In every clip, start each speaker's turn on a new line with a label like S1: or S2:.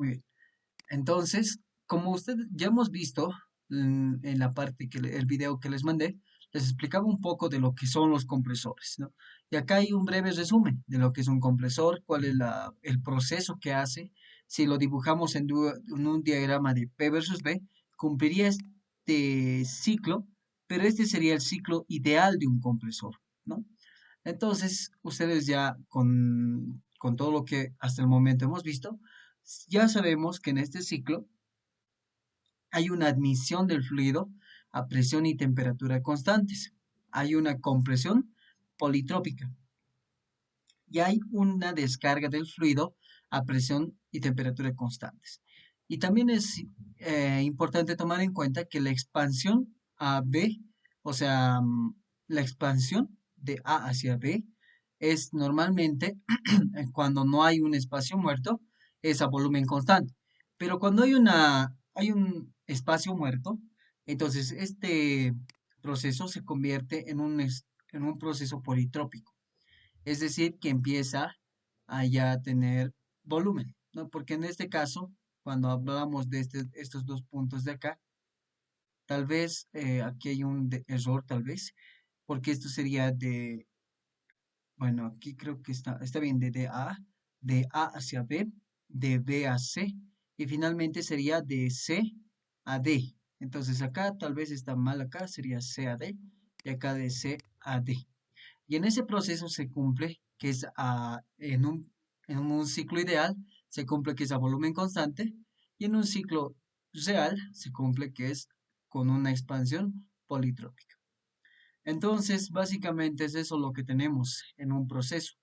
S1: Muy bien. Entonces, como usted ya hemos visto en la parte el video que les mandé, les explicaba un poco de lo que son los compresores, ¿no? Y acá hay un breve resumen de lo que es un compresor, cuál es el proceso que hace. Si lo dibujamos en un diagrama de P versus B, cumpliría este ciclo, pero este sería el ciclo ideal de un compresor, ¿no? Entonces, ustedes ya con todo lo que hasta el momento hemos visto, ya sabemos que en este ciclo hay una admisión del fluido a presión y temperatura constantes. Hay una compresión politrópica y hay una descarga del fluido a presión y temperatura constantes. Y también es importante tomar en cuenta que la expansión a B, o sea, la expansión de A hacia B es normalmente cuando no hay un espacio muerto, es a volumen constante. Pero cuando hay un espacio muerto, entonces este proceso se convierte en un proceso politrópico. Es decir, que empieza a ya tener volumen, ¿no? Porque en este caso, cuando hablamos de estos dos puntos de acá, tal vez aquí hay un error, tal vez, porque esto sería bueno, aquí creo que está bien, de A hacia B, de B a C, y finalmente sería de C a D. Entonces acá tal vez está mal acá, sería C a D, y acá de C a D. Y en ese proceso se cumple que es en un ciclo ideal, se cumple que es a volumen constante, y en un ciclo real se cumple que es con una expansión politrópica. Entonces, básicamente es eso lo que tenemos en un proceso.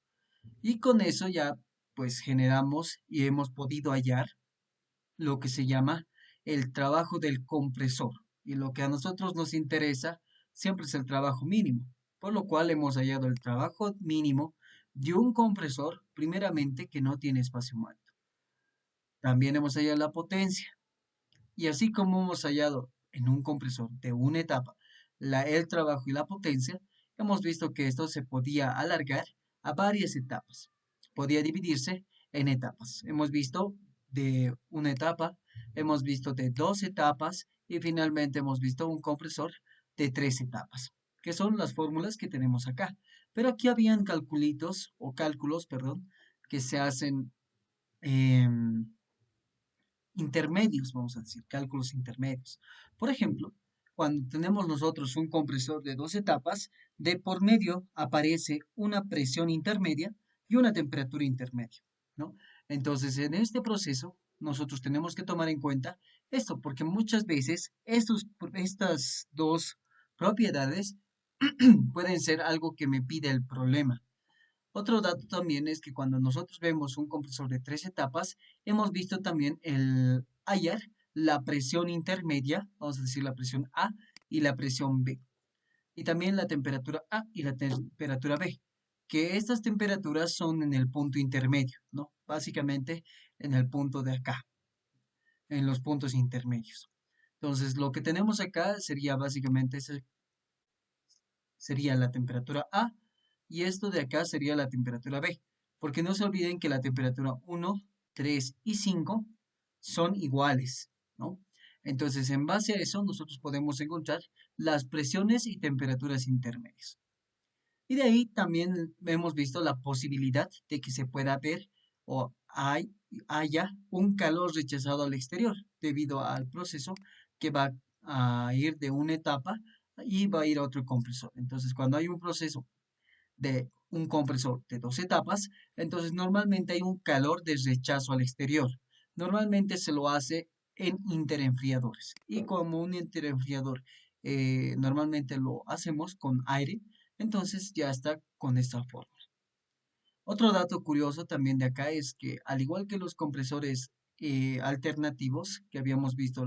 S1: Y con eso ya, pues generamos y hemos podido hallar lo que se llama el trabajo del compresor. Y lo que a nosotros nos interesa siempre es el trabajo mínimo, por lo cual hemos hallado el trabajo mínimo de un compresor, primeramente que no tiene espacio muerto. También hemos hallado la potencia. Y así como hemos hallado en un compresor de una etapa el trabajo y la potencia, hemos visto que esto se podía alargar a varias etapas. Podía dividirse en etapas. Hemos visto de una etapa, hemos visto de dos etapas y finalmente hemos visto un compresor de tres etapas, que son las fórmulas que tenemos acá. Pero aquí habían cálculos, perdón, que se hacen intermedios, vamos a decir, cálculos intermedios. Por ejemplo, cuando tenemos nosotros un compresor de dos etapas, de por medio aparece una presión intermedia y una temperatura intermedia, ¿no? Entonces, en este proceso, nosotros tenemos que tomar en cuenta esto, porque muchas veces estas dos propiedades pueden ser algo que me pide el problema. Otro dato también es que cuando nosotros vemos un compresor de tres etapas, hemos visto también el hallar la presión intermedia, vamos a decir la presión A y la presión B, y también la temperatura A y la temperatura B, que estas temperaturas son en el punto intermedio, ¿no? Básicamente en el punto de acá, en los puntos intermedios. Entonces, lo que tenemos acá sería básicamente sería la temperatura A y esto de acá sería la temperatura B. Porque no se olviden que la temperatura 1, 3 y 5 son iguales, ¿no? Entonces, en base a eso, nosotros podemos encontrar las presiones y temperaturas intermedias. Y de ahí también hemos visto la posibilidad de que se pueda ver o haya un calor rechazado al exterior debido al proceso que va a ir de una etapa y va a ir a otro compresor. Entonces, cuando hay un proceso de un compresor de dos etapas, entonces normalmente hay un calor de rechazo al exterior. Normalmente se lo hace en interenfriadores. Y como un interenfriador normalmente lo hacemos con aire, entonces ya está con esta forma. Otro dato curioso también de acá es que al igual que los compresores alternativos que habíamos visto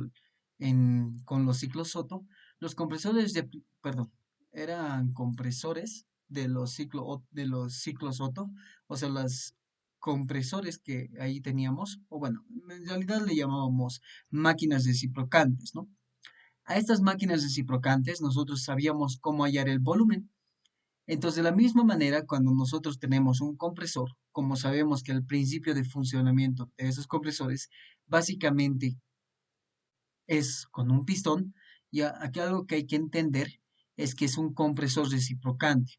S1: con los ciclos Otto, los compresores perdón, eran compresores de los ciclos Otto, o sea, los compresores que ahí teníamos, o bueno, en realidad le llamábamos máquinas reciprocantes, ¿no? A estas máquinas reciprocantes nosotros sabíamos cómo hallar el volumen. Entonces, de la misma manera, cuando nosotros tenemos un compresor, como sabemos que el principio de funcionamiento de esos compresores básicamente es con un pistón, y aquí algo que hay que entender es que es un compresor reciprocante.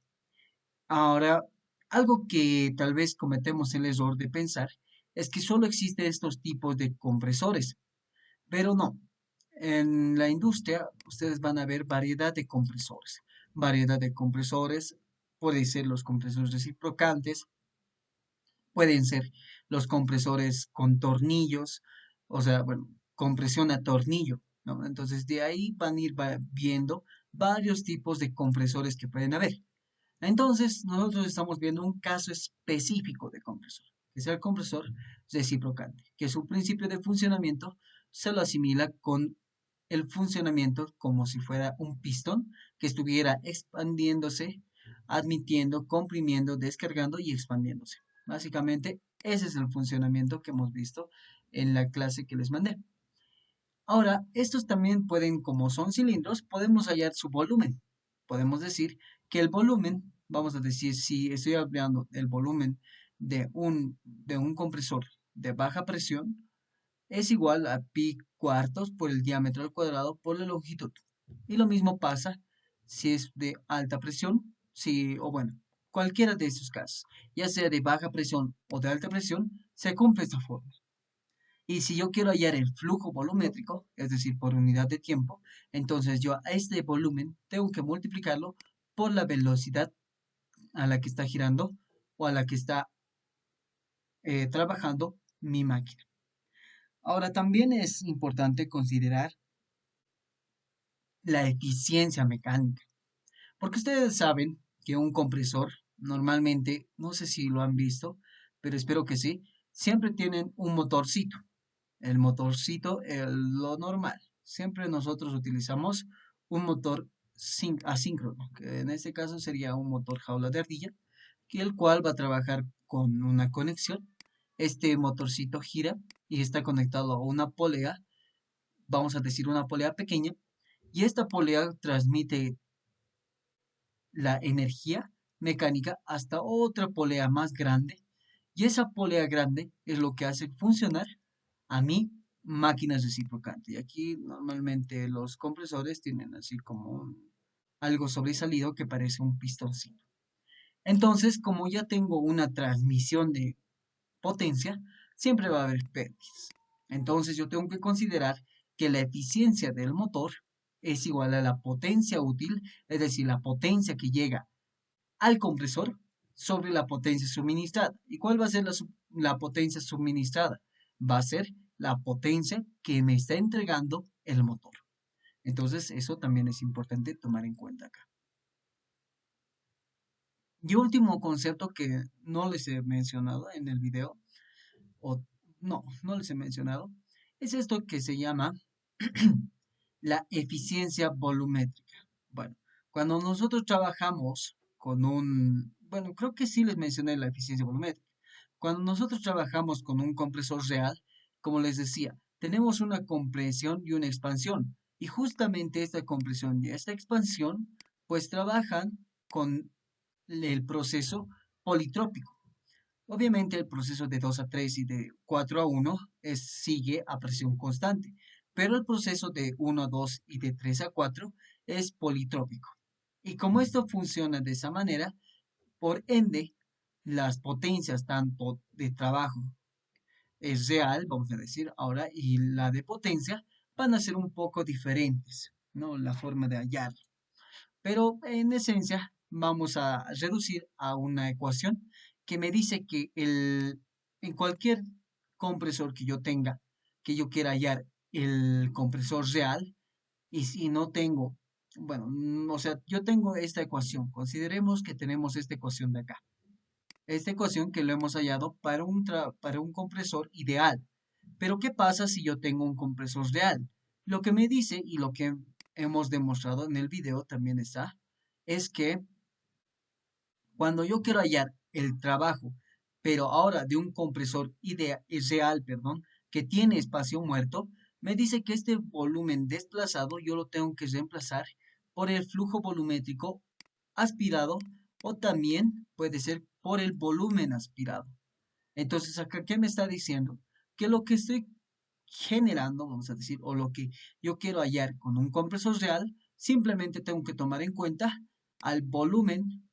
S1: Ahora, algo que tal vez cometemos el error de pensar es que solo existen estos tipos de compresores, pero no. En la industria ustedes van a ver variedad de compresores. Variedad de compresores, pueden ser los compresores reciprocantes, pueden ser los compresores con tornillos, o sea, bueno, compresión a tornillo, ¿no? Entonces de ahí van a ir viendo varios tipos de compresores que pueden haber. Entonces, nosotros estamos viendo un caso específico de compresor, que es el compresor reciprocante, que su principio de funcionamiento se lo asimila con el funcionamiento como si fuera un pistón que estuviera expandiéndose, admitiendo, comprimiendo, descargando y expandiéndose. Básicamente, ese es el funcionamiento que hemos visto en la clase que les mandé. Ahora, estos también pueden, como son cilindros, podemos hallar su volumen. Podemos decir que el volumen, vamos a decir, si estoy hablando del volumen de un compresor de baja presión, es igual a pi cuartos por el diámetro al cuadrado por la longitud. Y lo mismo pasa si es de alta presión, si, o bueno, cualquiera de estos casos, ya sea de baja presión o de alta presión, se cumple esta forma. Y si yo quiero hallar el flujo volumétrico, es decir, por unidad de tiempo, entonces yo a este volumen tengo que multiplicarlo por la velocidad a la que está girando o a la que está trabajando mi máquina. Ahora, también es importante considerar la eficiencia mecánica, porque ustedes saben que un compresor normalmente, no sé si lo han visto, pero espero que sí, siempre tienen un motorcito. El motorcito, lo normal. Siempre nosotros utilizamos un motor asíncrono, que en este caso sería un motor jaula de ardilla, que el cual va a trabajar con una conexión. Este motorcito gira y está conectado a una polea, vamos a decir una polea pequeña, y esta polea transmite la energía mecánica hasta otra polea más grande, y esa polea grande es lo que hace funcionar a mi máquina reciprocante. Y aquí normalmente los compresores tienen así como algo sobresalido que parece un pistoncito. Entonces, como ya tengo una transmisión de potencia, siempre va a haber pérdidas. Entonces, yo tengo que considerar que la eficiencia del motor es igual a la potencia útil, es decir, la potencia que llega al compresor sobre la potencia suministrada. ¿Y cuál va a ser la potencia suministrada? Va a ser la potencia que me está entregando el motor. Entonces, eso también es importante tomar en cuenta acá. Y último concepto que no les he mencionado en el video, o no les he mencionado, es esto que se llama la eficiencia volumétrica. Bueno, cuando nosotros trabajamos con bueno, creo que sí les mencioné la eficiencia volumétrica. Cuando nosotros trabajamos con un compresor real, como les decía, tenemos una compresión y una expansión. Y justamente esta compresión y esta expansión, pues trabajan con el proceso politrópico. Obviamente el proceso de 2 a 3 y de 4 a 1 sigue a presión constante, pero el proceso de 1 a 2 y de 3 a 4 es politrópico. Y como esto funciona de esa manera, por ende, las potencias tanto de trabajo es real, vamos a decir ahora, y la de potencia van a ser un poco diferentes, ¿no? La forma de hallar. Pero en esencia vamos a reducir a una ecuación que me dice que en cualquier compresor que yo tenga, que yo quiera hallar el compresor real, y si no tengo, bueno, o sea, yo tengo esta ecuación, consideremos que tenemos esta ecuación de acá, esta ecuación que lo hemos hallado para un compresor ideal. Pero ¿qué pasa si yo tengo un compresor real? Lo que me dice y lo que hemos demostrado en el video también está, es que cuando yo quiero hallar el trabajo, pero ahora de un compresor real, perdón, que tiene espacio muerto, me dice que este volumen desplazado yo lo tengo que reemplazar por el flujo volumétrico aspirado, o también puede ser por el volumen aspirado. Entonces, acá, ¿qué me está diciendo? Que lo que estoy generando, vamos a decir, o lo que yo quiero hallar con un compresor real, simplemente tengo que tomar en cuenta al volumen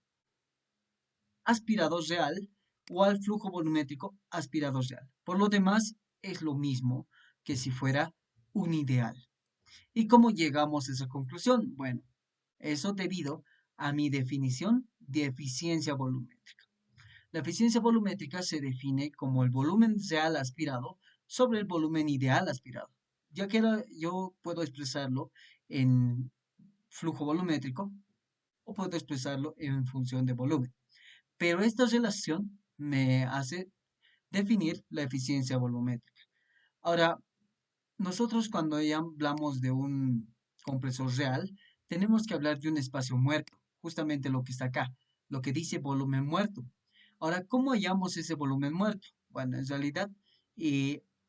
S1: aspirado real o al flujo volumétrico aspirado real. Por lo demás, es lo mismo que si fuera un ideal. ¿Y cómo llegamos a esa conclusión? Bueno, eso debido a mi definición de eficiencia volumétrica. La eficiencia volumétrica se define como el volumen real aspirado sobre el volumen ideal aspirado. Ya que yo puedo expresarlo en flujo volumétrico o puedo expresarlo en función de volumen. Pero esta relación me hace definir la eficiencia volumétrica. Ahora, nosotros cuando ya hablamos de un compresor real, tenemos que hablar de un espacio muerto, justamente lo que está acá, lo que dice volumen muerto. Ahora, ¿cómo hallamos ese volumen muerto? Bueno, en realidad,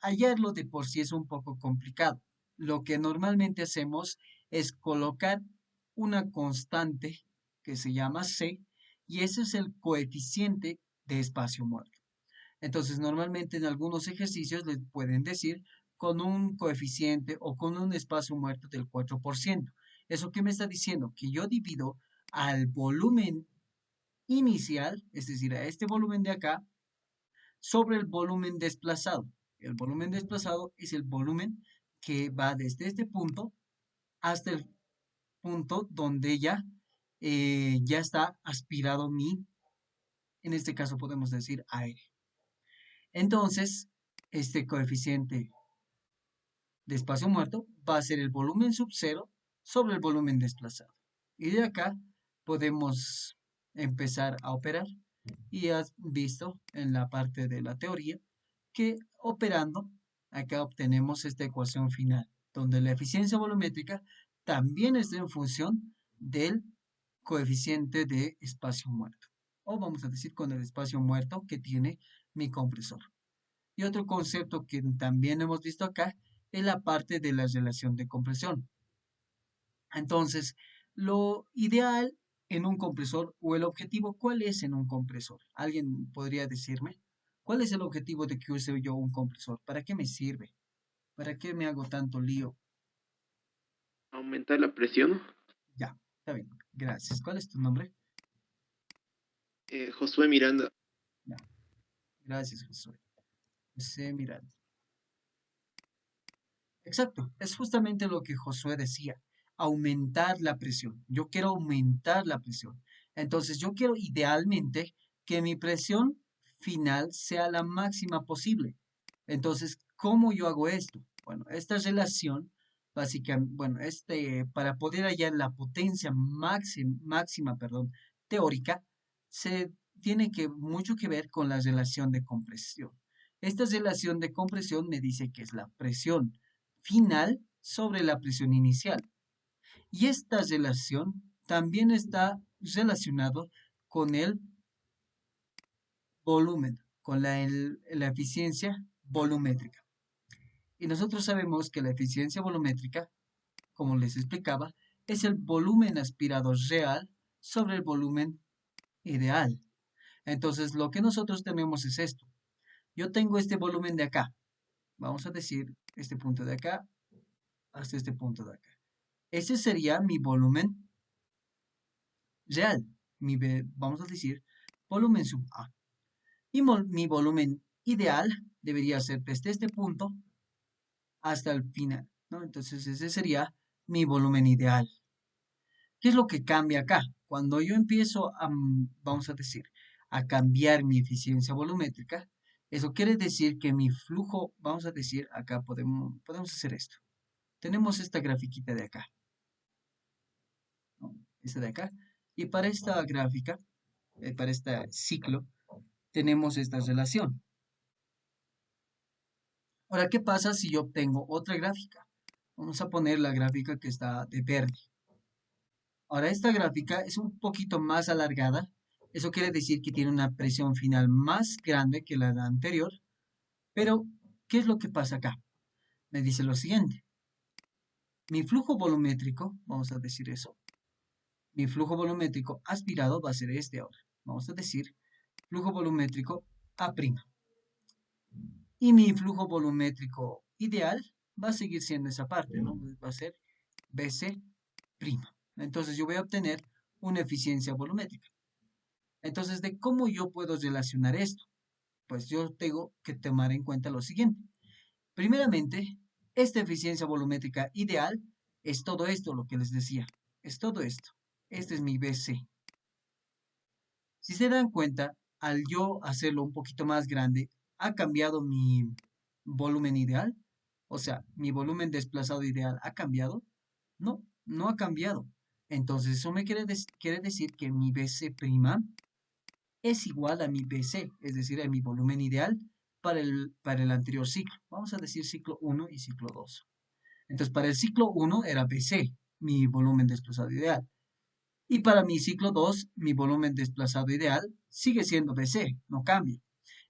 S1: hallarlo de por sí es un poco complicado. Lo que normalmente hacemos es colocar una constante que se llama C y ese es el coeficiente de espacio muerto. Entonces, normalmente en algunos ejercicios les pueden decir con un coeficiente o con un espacio muerto del 4%. ¿Eso qué me está diciendo? Que yo divido al volumen inicial, es decir, a este volumen de acá, sobre el volumen desplazado. El volumen desplazado es el volumen que va desde este punto hasta el punto donde ya está aspirado en este caso podemos decir aire. Entonces, este coeficiente de espacio muerto va a ser el volumen sub cero sobre el volumen desplazado. Y de acá podemos empezar a operar. Y has visto en la parte de la teoría que operando, acá obtenemos esta ecuación final, donde la eficiencia volumétrica también está en función del coeficiente de espacio muerto. O vamos a decir con el espacio muerto que tiene mi compresor. Y otro concepto que también hemos visto acá es la parte de la relación de compresión. Entonces, lo ideal en un compresor o el objetivo, ¿cuál es en un compresor? ¿Alguien podría decirme? ¿Cuál es el objetivo de que use yo un compresor? ¿Para qué me sirve? ¿Para qué me hago tanto lío?
S2: Aumentar la presión.
S1: Ya, está bien. Gracias. ¿Cuál es tu nombre?
S2: Josué Miranda.
S1: Ya, gracias, Josué. José Miranda. Exacto, es justamente lo que Josué decía, aumentar la presión. Yo quiero aumentar la presión. Entonces, yo quiero idealmente que mi presión final sea la máxima posible. Entonces, ¿cómo yo hago esto? Bueno, esta relación, básicamente, bueno, para poder hallar la potencia máxima, perdón, teórica, se tiene mucho que ver con la relación de compresión. Esta relación de compresión me dice que es la presión final sobre la presión inicial. Y esta relación también está relacionado con el volumen, con la eficiencia volumétrica. Y nosotros sabemos que la eficiencia volumétrica, como les explicaba, es el volumen aspirado real sobre el volumen ideal. Entonces, lo que nosotros tenemos es esto. Yo tengo este volumen de acá. Vamos a decir este punto de acá hasta este punto de acá. Ese sería mi volumen real. Vamos a decir volumen sub A. Y mi volumen ideal debería ser desde este punto hasta el final, ¿no? Entonces ese sería mi volumen ideal. ¿Qué es lo que cambia acá? Cuando yo empiezo vamos a decir, a cambiar mi eficiencia volumétrica, eso quiere decir que mi flujo, vamos a decir, acá podemos hacer esto. Tenemos esta grafiquita de acá, ¿no? Esta de acá. Y para esta gráfica, para este ciclo, tenemos esta relación. Ahora, ¿qué pasa si yo obtengo otra gráfica? Vamos a poner la gráfica que está de verde. Ahora, esta gráfica es un poquito más alargada. Eso quiere decir que tiene una presión final más grande que la anterior. Pero, ¿qué es lo que pasa acá? Me dice lo siguiente. Mi flujo volumétrico, vamos a decir eso, mi flujo volumétrico aspirado va a ser este ahora. Vamos a decir flujo volumétrico A'. y mi flujo volumétrico ideal va a seguir siendo esa parte, ¿no? Va a ser BC'. Entonces yo voy a obtener una eficiencia volumétrica. Entonces, ¿de cómo yo puedo relacionar esto? Pues yo tengo que tomar en cuenta lo siguiente. Primeramente, esta eficiencia volumétrica ideal es todo esto, lo que les decía. Es todo esto. Este es mi BC. Si se dan cuenta, al yo hacerlo un poquito más grande, ha cambiado mi volumen ideal. O sea, mi volumen desplazado ideal ha cambiado. No, no ha cambiado. Entonces, eso me quiere decir que mi BC' es igual a mi BC, es decir, a mi volumen ideal para el anterior ciclo. Vamos a decir ciclo 1 y ciclo 2. Entonces, para el ciclo 1 era BC, mi volumen desplazado ideal. Y para mi ciclo 2, mi volumen desplazado ideal sigue siendo BC, no cambia.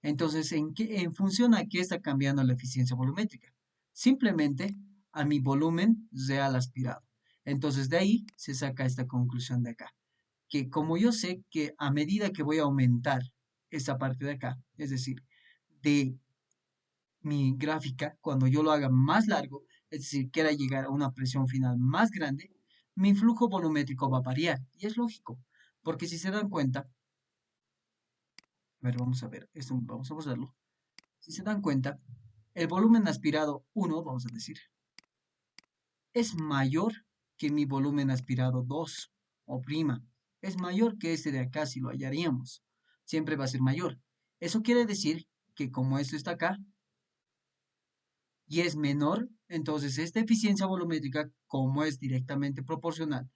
S1: Entonces, ¿en función a qué está cambiando la eficiencia volumétrica? Simplemente a mi volumen real aspirado. Entonces, de ahí se saca esta conclusión de acá, que como yo sé que a medida que voy a aumentar esa parte de acá, es decir, de mi gráfica, cuando yo lo haga más largo, es decir, quiera llegar a una presión final más grande, mi flujo volumétrico va a variar. Y es lógico, porque si se dan cuenta, vamos a ver, esto vamos a pasarlo. Si se dan cuenta, el volumen aspirado 1, vamos a decir, es mayor que mi volumen aspirado 2 o prima. Es mayor que este de acá si lo hallaríamos. Siempre va a ser mayor. Eso quiere decir que como esto está acá, y es menor, entonces esta eficiencia volumétrica, como es directamente proporcional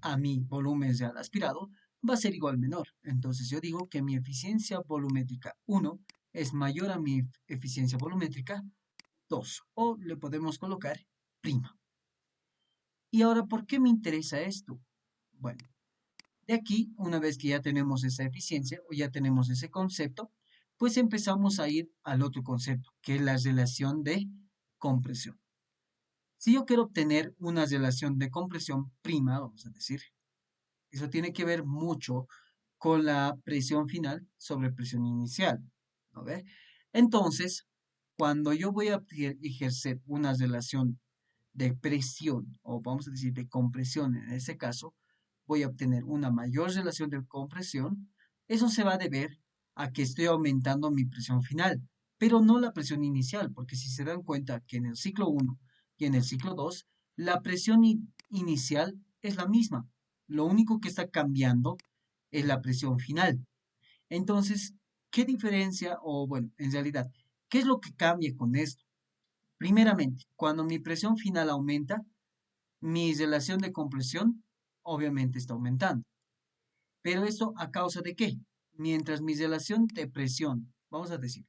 S1: a mi volumen real aspirado, va a ser igual menor. Entonces yo digo que mi eficiencia volumétrica 1 es mayor a mi eficiencia volumétrica 2, o le podemos colocar prima. Y ahora, ¿por qué me interesa esto? Bueno, de aquí, una vez que ya tenemos esa eficiencia o ya tenemos ese concepto, pues empezamos a ir al otro concepto, que es la relación de compresión. Si yo quiero obtener una relación de compresión prima, vamos a decir, eso tiene que ver mucho con la presión final sobre presión inicial, ¿no ve? Entonces, cuando yo voy a ejercer una relación de presión, o vamos a decir de compresión en ese caso, voy a obtener una mayor relación de compresión. Eso se va a deber a que estoy aumentando mi presión final, pero no la presión inicial, porque si se dan cuenta que en el ciclo 1 y en el ciclo 2, la presión inicial es la misma. Lo único que está cambiando es la presión final. Entonces, ¿qué diferencia, o bueno, en realidad, qué es lo que cambia con esto? Primeramente, cuando mi presión final aumenta, mi relación de compresión obviamente está aumentando. Pero esto a causa de qué? Mientras mi relación de presión, vamos a decir,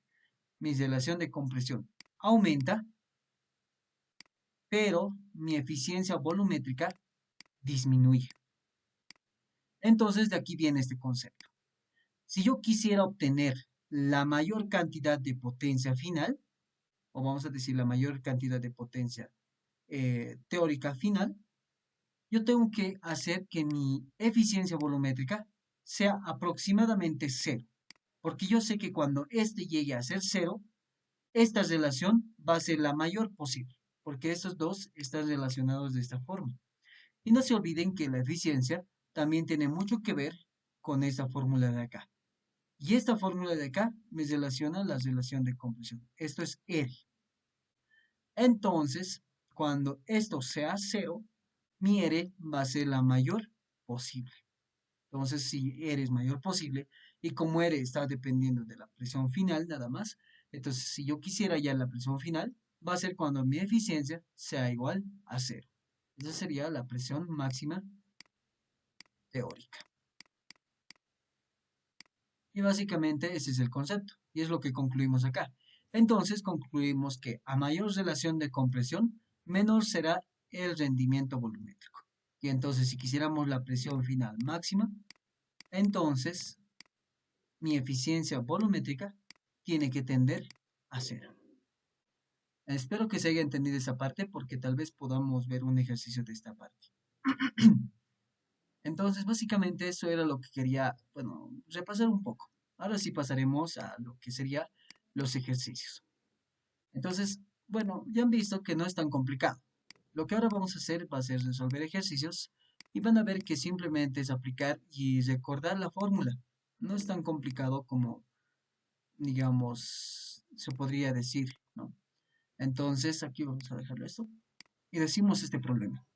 S1: mi relación de compresión aumenta, pero mi eficiencia volumétrica disminuye. Entonces de aquí viene este concepto. Si yo quisiera obtener la mayor cantidad de potencia final, o vamos a decir la mayor cantidad de potencia teórica final, yo tengo que hacer que mi eficiencia volumétrica sea aproximadamente cero, porque yo sé que cuando este llegue a ser cero, esta relación va a ser la mayor posible, porque estos dos están relacionados de esta forma. Y no se olviden que la eficiencia también tiene mucho que ver con esta fórmula de acá. Y esta fórmula de acá me relaciona la relación de compresión. Esto es R. Entonces, cuando esto sea cero, mi R va a ser la mayor posible. Entonces, si R es mayor posible, y como R está dependiendo de la presión final nada más, entonces si yo quisiera ya la presión final, va a ser cuando mi eficiencia sea igual a cero. Esa sería la presión máxima teórica. Y básicamente ese es el concepto, y es lo que concluimos acá. Entonces concluimos que a mayor relación de compresión, menor será el rendimiento volumétrico. Y entonces si quisiéramos la presión final máxima, entonces mi eficiencia volumétrica tiene que tender a cero. Espero que se haya entendido esa parte porque tal vez podamos ver un ejercicio de esta parte. Entonces, básicamente eso era lo que quería, bueno, repasar un poco. Ahora sí pasaremos a lo que serían los ejercicios. Entonces, bueno, ya han visto que no es tan complicado. Lo que ahora vamos a hacer va a ser resolver ejercicios y van a ver que simplemente es aplicar y recordar la fórmula. No es tan complicado como, digamos, se podría decir, ¿no? Entonces, aquí vamos a dejarlo esto y decimos este problema.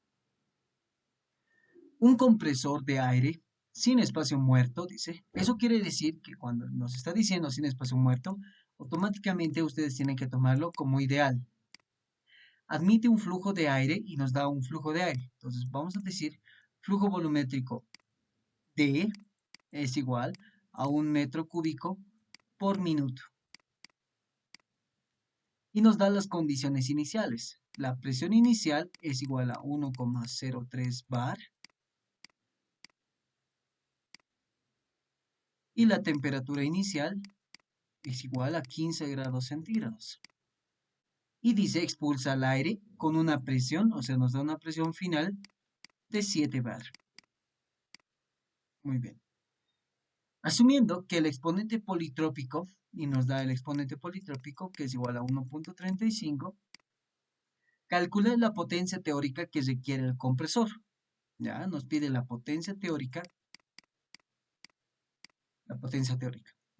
S1: Un compresor de aire sin espacio muerto, dice. Eso quiere decir que cuando nos está diciendo sin espacio muerto, automáticamente ustedes tienen que tomarlo como ideal. Admite un flujo de aire y nos da un flujo de aire. Entonces vamos a decir flujo volumétrico D es igual a 1 metro cúbico por minuto. Y nos da las condiciones iniciales. La presión inicial es igual a 1,03 bar y la temperatura inicial es igual a 15 grados centígrados. Y dice expulsa el aire con una presión, o sea, nos da una presión final de 7 bar. Muy bien. Asumiendo que el exponente politrópico, y nos da el exponente politrópico, que es igual a 1,35, calcula la potencia teórica que requiere el compresor. Ya, nos pide la potencia teórica.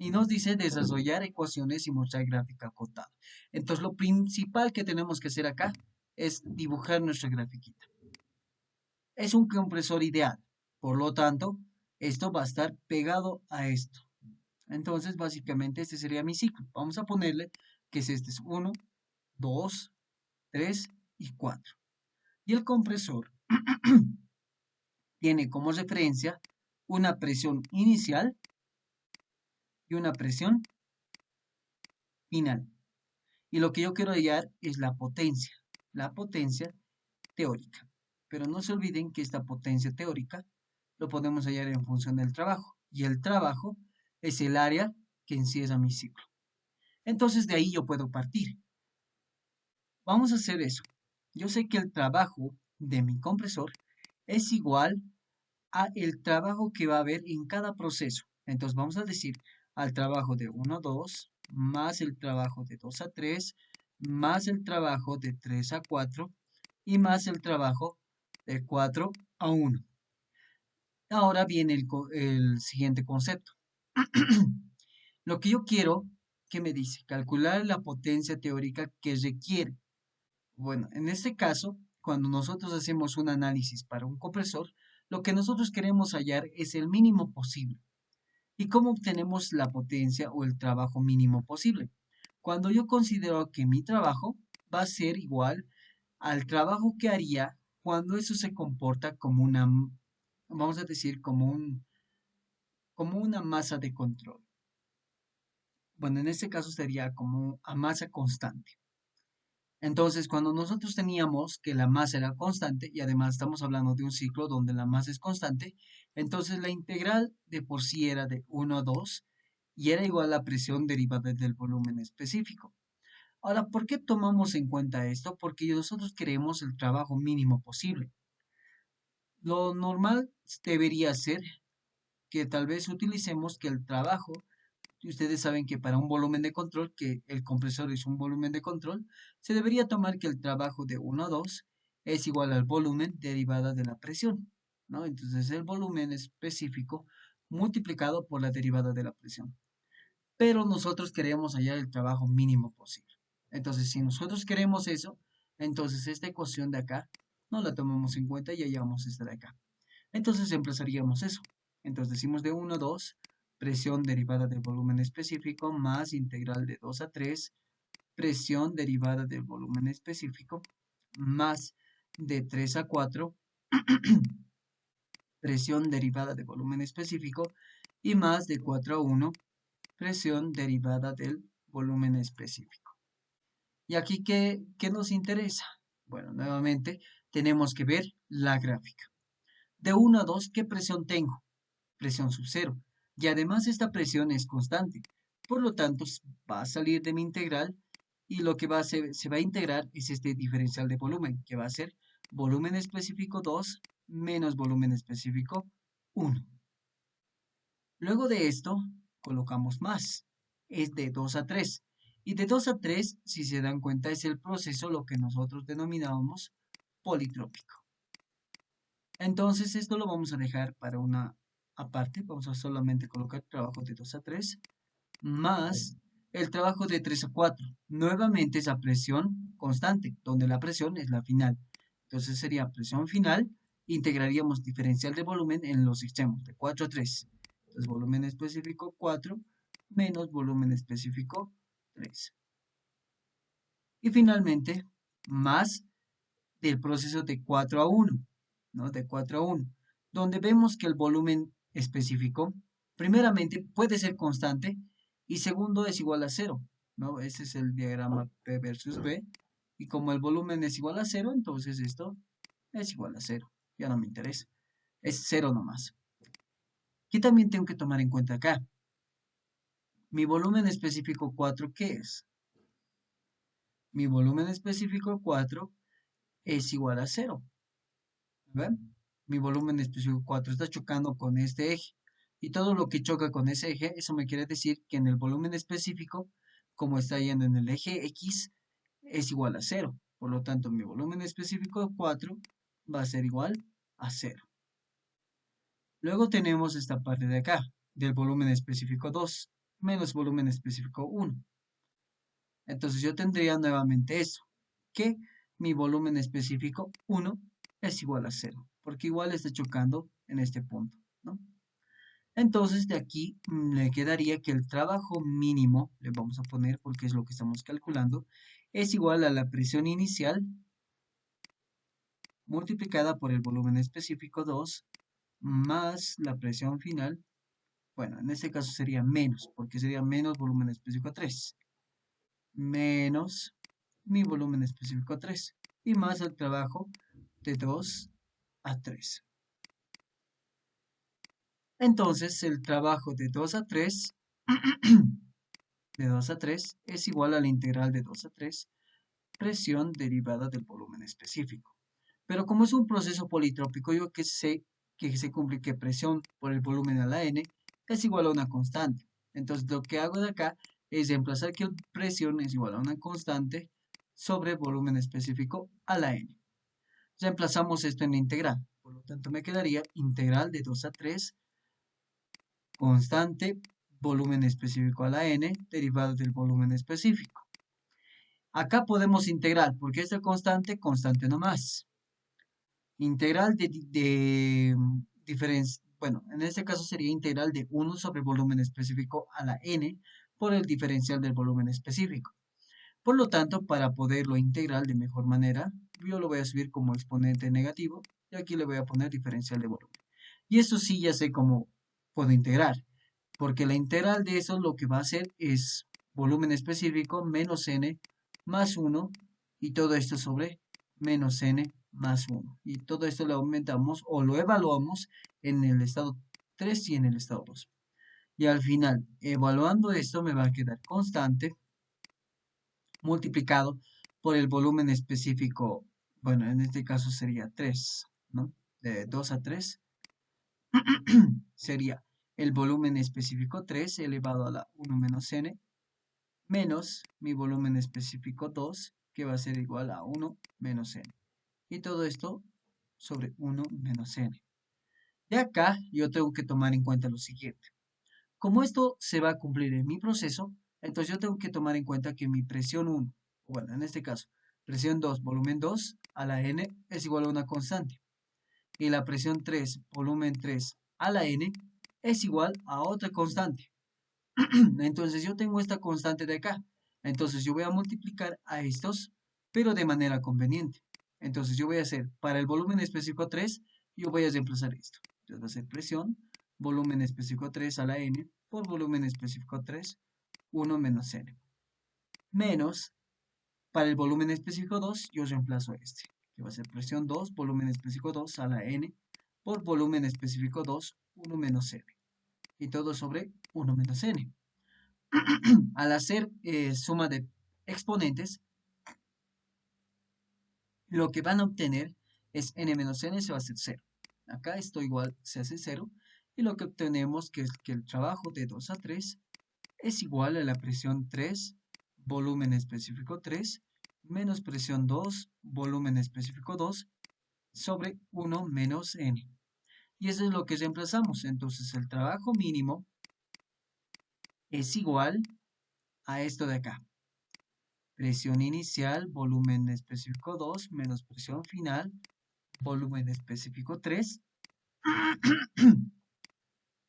S1: Y nos dice desarrollar ecuaciones y mostrar gráfica acotada. Entonces, lo principal que tenemos que hacer acá es dibujar nuestra grafiquita. Es un compresor ideal, por lo tanto, esto va a estar pegado a esto. Entonces, básicamente, este sería mi ciclo. Vamos a ponerle que este es 1, 2, 3 y 4. Y el compresor tiene como referencia una presión inicial y una presión final. Y lo que yo quiero hallar es la potencia teórica. Pero no se olviden que esta potencia teórica lo podemos hallar en función del trabajo. Y el trabajo es el área que encierra mi ciclo. Entonces de ahí yo puedo partir. Vamos a hacer eso. Yo sé que el trabajo de mi compresor es igual a el trabajo que va a haber en cada proceso. Entonces vamos a decir al trabajo de 1 a 2 más el trabajo de 2 a 3 más el trabajo de 3 a 4 y más el trabajo de 4 a 1. Ahora viene el siguiente concepto. Lo que yo quiero, ¿qué me dice? Calcular la potencia teórica que requiere. Bueno, en este caso, cuando nosotros hacemos un análisis para un compresor, lo que nosotros queremos hallar es el mínimo posible. ¿Y cómo obtenemos la potencia o el trabajo mínimo posible? Cuando yo considero que mi trabajo va a ser igual al trabajo que haría cuando eso se comporta como una, vamos a decir, como una masa de control. Bueno, en este caso sería como a masa constante. Entonces, cuando nosotros teníamos que la masa era constante, y además estamos hablando de un ciclo donde la masa es constante, entonces la integral de por sí era de 1 a 2 y era igual a la presión derivada del volumen específico. Ahora, ¿por qué tomamos en cuenta esto? Porque nosotros queremos el trabajo mínimo posible. Lo normal debería ser que tal vez utilicemos que el trabajo, y ustedes saben que para un volumen de control, que el compresor es un volumen de control, se debería tomar que el trabajo de 1 a 2 es igual al volumen derivada de la presión, ¿no? Entonces el volumen específico multiplicado por la derivada de la presión. Pero nosotros queremos hallar el trabajo mínimo posible. Entonces, si nosotros queremos eso, entonces esta ecuación de acá no la tomamos en cuenta y hallamos esta de acá. Entonces empezaríamos eso. Entonces decimos de 1 a 2, presión derivada del volumen específico más integral de 2 a 3, presión derivada del volumen específico más de 3 a 4, presión derivada del volumen específico y más de 4 a 1, presión derivada del volumen específico. ¿Y aquí qué nos interesa? Bueno, nuevamente tenemos que ver la gráfica. De 1 a 2, ¿qué presión tengo? Presión sub cero. Y además esta presión es constante. Por lo tanto, va a salir de mi integral y lo que se va a integrar es este diferencial de volumen, que va a ser volumen específico 2 menos volumen específico 1. Luego de esto, colocamos más. Es de 2 a 3. Y de 2 a 3, si se dan cuenta, es el proceso lo que nosotros denominábamos politrópico. Entonces, esto lo vamos a dejar para una aparte. Vamos a solamente colocar trabajo de 2 a 3 más el trabajo de 3 a 4. Nuevamente esa presión constante, donde la presión es la final. Entonces sería presión final, integraríamos diferencial de volumen en los extremos, de 4 a 3. Entonces volumen específico 4 menos volumen específico 3. Y finalmente, más del proceso de 4 a 1, ¿no? De 4 a 1, donde vemos que el volumen específico, primeramente, puede ser constante y segundo es igual a 0, ¿no? Ese es el diagrama P versus B. Y como el volumen es igual a 0, entonces esto es igual a 0. Ya no me interesa. Es 0 nomás. ¿Qué también tengo que tomar en cuenta acá? Mi volumen específico 4, ¿qué es? Mi volumen específico 4 es igual a 0. ¿Ven? Mi volumen específico 4 está chocando con este eje. Y todo lo que choca con ese eje, eso me quiere decir que en el volumen específico, como está yendo en el eje X, es igual a 0. Por lo tanto, mi volumen específico 4 va a ser igual a 0. Luego tenemos esta parte de acá, del volumen específico 2 menos volumen específico 1. Entonces yo tendría nuevamente eso, que mi volumen específico 1 es igual a 0, porque igual está chocando en este punto, ¿no? Entonces de aquí le quedaría que el trabajo mínimo, le vamos a poner porque es lo que estamos calculando, es igual a la presión inicial multiplicada por el volumen específico 2 más la presión final. Bueno, en este caso sería menos, porque sería menos volumen específico 3, menos mi volumen específico 3 y más el trabajo de 2 a 3. Entonces el trabajo de 2 a 3 de 2 a 3 es igual a la integral de 2 a 3 presión derivada del volumen específico. Pero como es un proceso politrópico, yo que sé que se cumple que presión por el volumen a la n es igual a una constante. Entonces lo que hago de acá es reemplazar que presión es igual a una constante sobre volumen específico a la n. Reemplazamos esto en la integral. Por lo tanto, me quedaría integral de 2 a 3, constante, volumen específico a la n, derivado del volumen específico. Acá podemos integrar, porque esta constante, constante nomás. Integral de diferencia, bueno, en este caso sería integral de 1 sobre volumen específico a la n por el diferencial del volumen específico. Por lo tanto, para poderlo integrar de mejor manera, yo lo voy a subir como exponente negativo y aquí le voy a poner diferencial de volumen. Y esto sí ya sé cómo puedo integrar, porque la integral de eso lo que va a hacer es volumen específico menos n más 1 y todo esto sobre menos n más 1. Y todo esto lo aumentamos o lo evaluamos en el estado 3 y en el estado 2. Y al final, evaluando esto, me va a quedar constante multiplicado por el volumen específico, bueno, en este caso sería 3, ¿no? De 2 a 3 sería el volumen específico 3 elevado a la 1 menos n, menos mi volumen específico 2, que va a ser igual a 1 menos n. Y todo esto sobre 1 menos n. De acá yo tengo que tomar en cuenta lo siguiente. Como esto se va a cumplir en mi proceso, entonces yo tengo que tomar en cuenta que mi presión 1, bueno, en este caso, presión 2, volumen 2 a la n es igual a una constante. Y la presión 3, volumen 3 a la n es igual a otra constante. Entonces yo tengo esta constante de acá. Entonces yo voy a multiplicar a estos, pero de manera conveniente. Entonces yo voy a hacer, para el volumen específico 3, yo voy a reemplazar esto. Entonces va a ser presión, volumen específico 3 a la n, por volumen específico 3, 1 menos n. Menos, para el volumen específico 2, yo reemplazo este, que va a ser presión 2, volumen específico 2 a la n, por volumen específico 2, 1 menos n. Y todo sobre 1 menos n. Al hacer suma de exponentes, lo que van a obtener es n menos n se va a hacer 0. Acá esto igual se hace 0. Y lo que obtenemos que es que el trabajo de 2 a 3 es igual a la presión 3, volumen específico 3, menos presión 2, volumen específico 2, sobre 1 menos n. Y eso es lo que reemplazamos. Entonces el trabajo mínimo es igual a esto de acá. Presión inicial, volumen específico 2, menos presión final, volumen específico 3.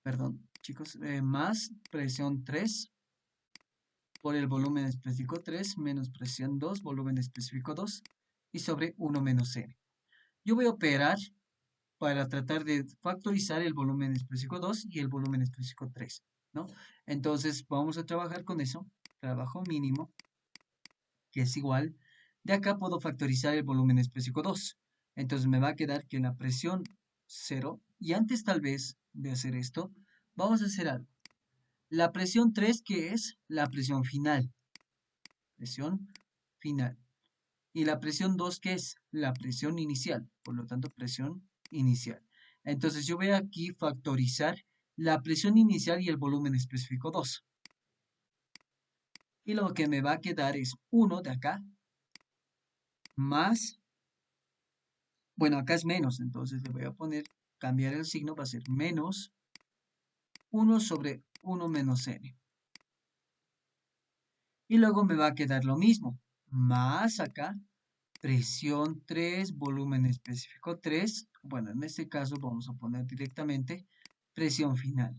S1: Perdón, chicos, más presión 3 por el volumen específico 3 menos presión 2, volumen específico 2 y sobre 1 menos n. Yo voy a operar para tratar de factorizar el volumen específico 2 y el volumen específico 3, ¿no? Entonces vamos a trabajar con eso, trabajo mínimo, que es igual, de acá puedo factorizar el volumen específico 2. Entonces me va a quedar que la presión 0, y antes tal vez de hacer esto, vamos a hacer algo. La presión 3, que es la presión final. Presión final. Y la presión 2, que es la presión inicial. Por lo tanto, presión inicial. Entonces yo voy aquí factorizar la presión inicial y el volumen específico 2. Y lo que me va a quedar es 1 de acá, más, bueno, acá es menos, entonces le voy a poner, cambiar el signo, va a ser menos 1 sobre 1 menos n. Y luego me va a quedar lo mismo, más acá, presión 3, volumen específico 3. Bueno, en este caso vamos a poner directamente presión final.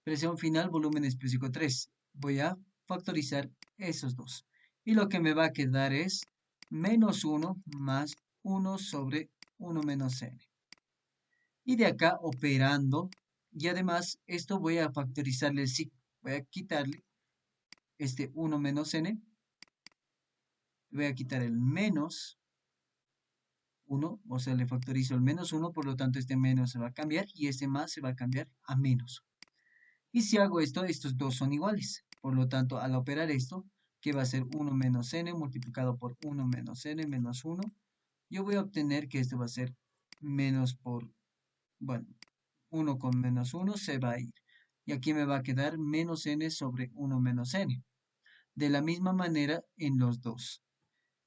S1: Presión final, volumen específico 3. Voy a factorizar esos dos. Y lo que me va a quedar es menos 1 más 1 sobre 1 menos n. Y de acá operando, y además esto voy a factorizarle el signo. Voy a quitarle este 1 menos n. Voy a quitar el menos 1, o sea, le factorizo el menos 1, por lo tanto este menos se va a cambiar y este más se va a cambiar a menos. Y si hago esto, estos dos son iguales. Por lo tanto, al operar esto, que va a ser 1 menos n multiplicado por 1 menos n menos 1, yo voy a obtener que esto va a ser menos por, bueno, 1 con menos 1 se va a ir. Y aquí me va a quedar menos n sobre 1 menos n. De la misma manera en los dos.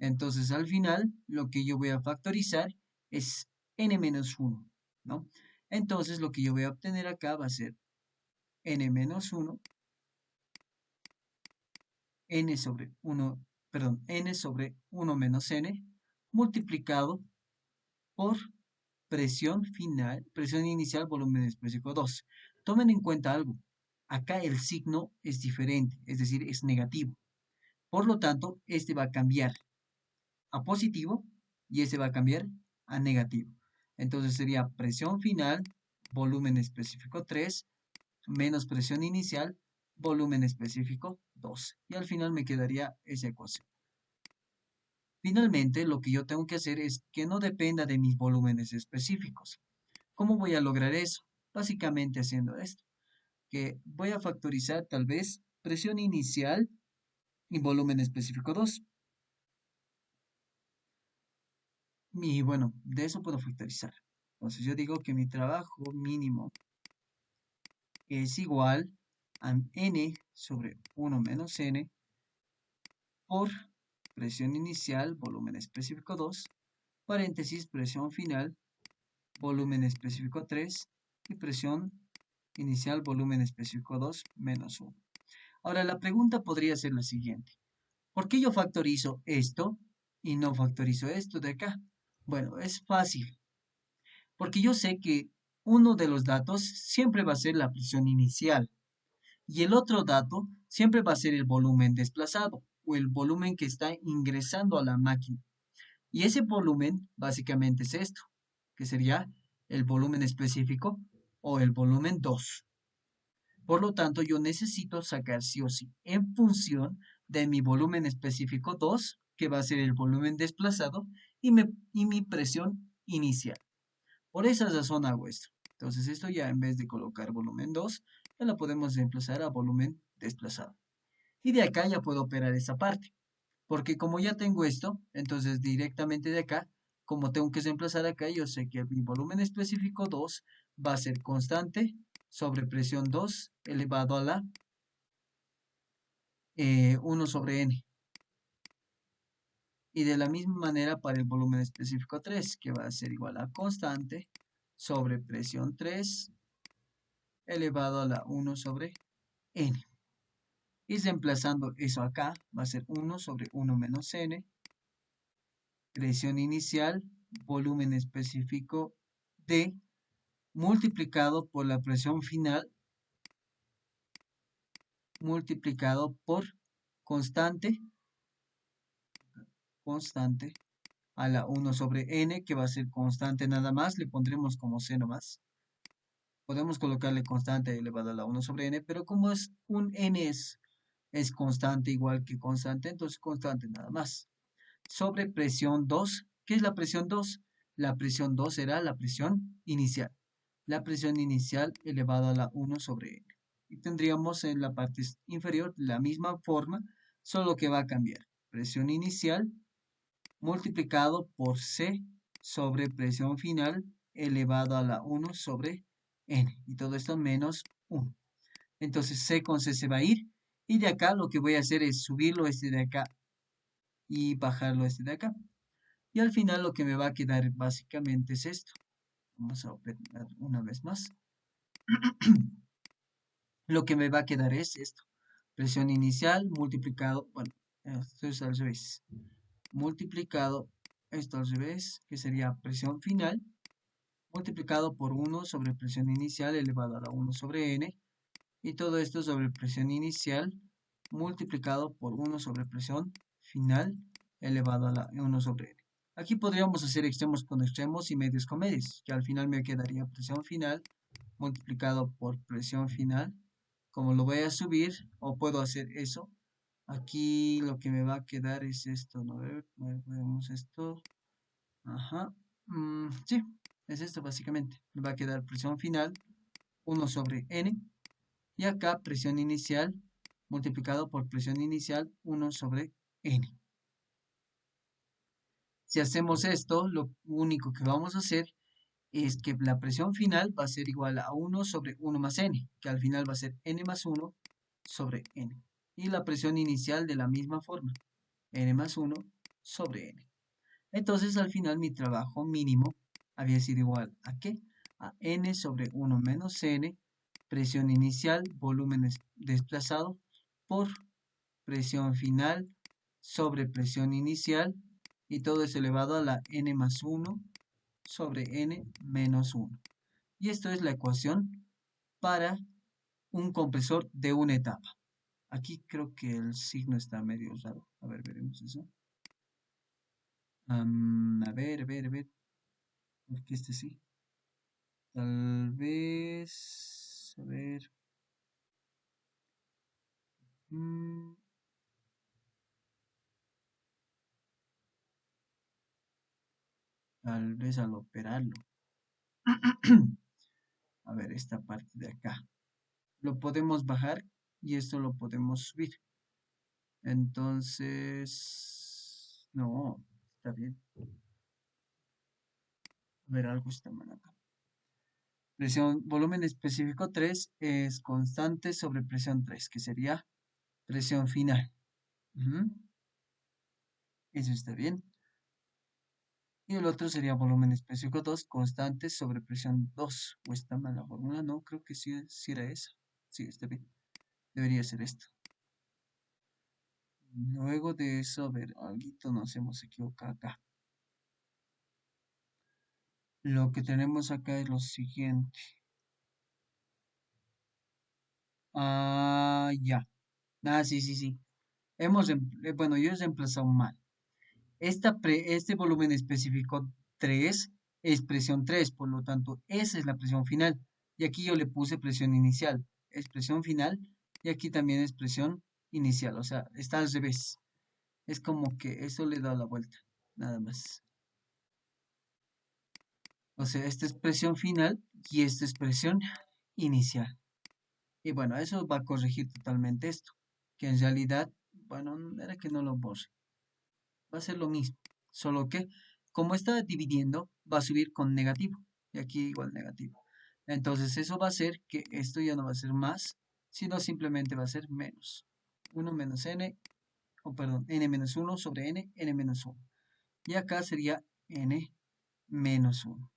S1: Entonces, al final, lo que yo voy a factorizar es n menos 1, ¿no? Entonces, lo que yo voy a obtener acá va a ser n menos 1, n sobre 1, perdón, n sobre 1 menos n, multiplicado por presión final, presión inicial, volumen específico 2. Tomen en cuenta algo. Acá el signo es diferente, es decir, es negativo. Por lo tanto, este va a cambiar a positivo y este va a cambiar a negativo. Entonces sería presión final, volumen específico 3, menos presión inicial, volumen específico 2. Y al final me quedaría esa ecuación. Finalmente, lo que yo tengo que hacer es que no dependa de mis volúmenes específicos. ¿Cómo voy a lograr eso? Básicamente haciendo esto, que voy a factorizar tal vez presión inicial y volumen específico 2. Y bueno, de eso puedo factorizar. Entonces yo digo que mi trabajo mínimo es igual a n sobre 1 menos n por presión inicial, volumen específico 2, paréntesis, presión final, volumen específico 3 y presión inicial, volumen específico 2 menos 1. Ahora la pregunta podría ser la siguiente. ¿Por qué yo factorizo esto y no factorizo esto de acá? Bueno, es fácil. Porque yo sé que uno de los datos siempre va a ser la presión inicial y el otro dato siempre va a ser el volumen desplazado o el volumen que está ingresando a la máquina. Y ese volumen básicamente es esto, que sería el volumen específico o el volumen 2. Por lo tanto, yo necesito sacar sí o sí en función de mi volumen específico 2, que va a ser el volumen desplazado, y mi presión inicial. Por esa razón hago esto. Entonces esto ya en vez de colocar volumen 2, ya lo podemos reemplazar a volumen desplazado. Y de acá ya puedo operar esa parte. Porque como ya tengo esto, entonces directamente de acá, como tengo que reemplazar acá, yo sé que mi volumen específico 2 va a ser constante sobre presión 2 elevado a la 1 sobre n. Y de la misma manera para el volumen específico 3, que va a ser igual a constante sobre presión 3 elevado a la 1 sobre n. Y reemplazando eso acá, va a ser 1 sobre 1 menos n, presión inicial, volumen específico D, multiplicado por la presión final, multiplicado por constante, constante, a la 1 sobre n, que va a ser constante nada más, le pondremos como c nomás. Podemos colocarle constante elevado a la 1 sobre n, pero como es un n es constante igual que constante, entonces constante nada más. Sobre presión 2, ¿qué es la presión 2? La presión 2 será la presión inicial. La presión inicial elevado a la 1 sobre n. Y tendríamos en la parte inferior la misma forma, solo que va a cambiar. Presión inicial multiplicado por C sobre presión final elevado a la 1 sobre n. Y todo esto menos 1. Entonces C con C se va a ir. Y de acá lo que voy a hacer es subirlo este de acá y bajarlo este de acá. Y al final lo que me va a quedar básicamente es esto. Vamos a ver una vez más. Lo que me va a quedar es esto. Presión inicial multiplicado, bueno, esto es al revés. Multiplicado, esto al revés, que sería presión final, multiplicado por 1 sobre presión inicial elevado a la 1 sobre n. Y todo esto sobre presión inicial multiplicado por 1 sobre presión final elevado a la 1 sobre n. Aquí podríamos hacer extremos con extremos y medios con medios, que al final me quedaría presión final multiplicado por presión final. Como lo voy a subir, o puedo hacer eso, aquí lo que me va a quedar es esto, ¿no? A ver, vemos esto. Ajá. Sí, es esto básicamente. Me va a quedar presión final 1 sobre n. Y acá presión inicial multiplicado por presión inicial 1 sobre n. Si hacemos esto, lo único que vamos a hacer es que la presión final va a ser igual a 1 sobre 1 más n, que al final va a ser n más 1 sobre n. Y la presión inicial de la misma forma, n más 1 sobre n. Entonces al final mi trabajo mínimo había sido igual a ¿qué? A n sobre 1 menos n, presión inicial, volumen desplazado, por presión final sobre presión inicial, y todo es elevado a la n más 1 sobre n menos 1. Y esto es la ecuación para un compresor de una etapa. Aquí creo que el signo está medio raro. A ver, veremos eso. A ver, a ver, a ver. Porque este sí. Tal vez. A ver. mm, Tal vez al operarlo. A ver, esta parte de acá. Lo podemos bajar y esto lo podemos subir. Entonces. No, está bien. A ver, algo está mal acá. Presión, volumen específico 3 es constante sobre presión 3, que sería presión final. Ujú. Eso está bien. Y el otro sería volumen específico 2, constante sobre presión 2. ¿O está mal la fórmula? No, creo que sí, sí era esa. Sí, está bien. Debería ser esto. Luego de eso, a ver, algo nos hemos equivocado acá. Lo que tenemos acá es lo siguiente. Ah, ya. Ah, sí, sí, sí. Bueno, yo he reemplazado mal. Este volumen específico 3 es presión 3, por lo tanto, esa es la presión final. Y aquí yo le puse presión inicial, es presión final, y aquí también es presión inicial, o sea, está al revés. Es como que eso le da la vuelta, nada más. O sea, esta es presión final y esta es presión inicial. Y bueno, eso va a corregir totalmente esto, que en realidad, bueno, era que no lo borre. Va a ser lo mismo, solo que como está dividiendo, va a subir con negativo, y aquí igual negativo. Entonces eso va a hacer que esto ya no va a ser más, sino simplemente va a ser menos. 1 menos n, o perdón, n menos 1 sobre n menos 1. Y acá sería n menos 1.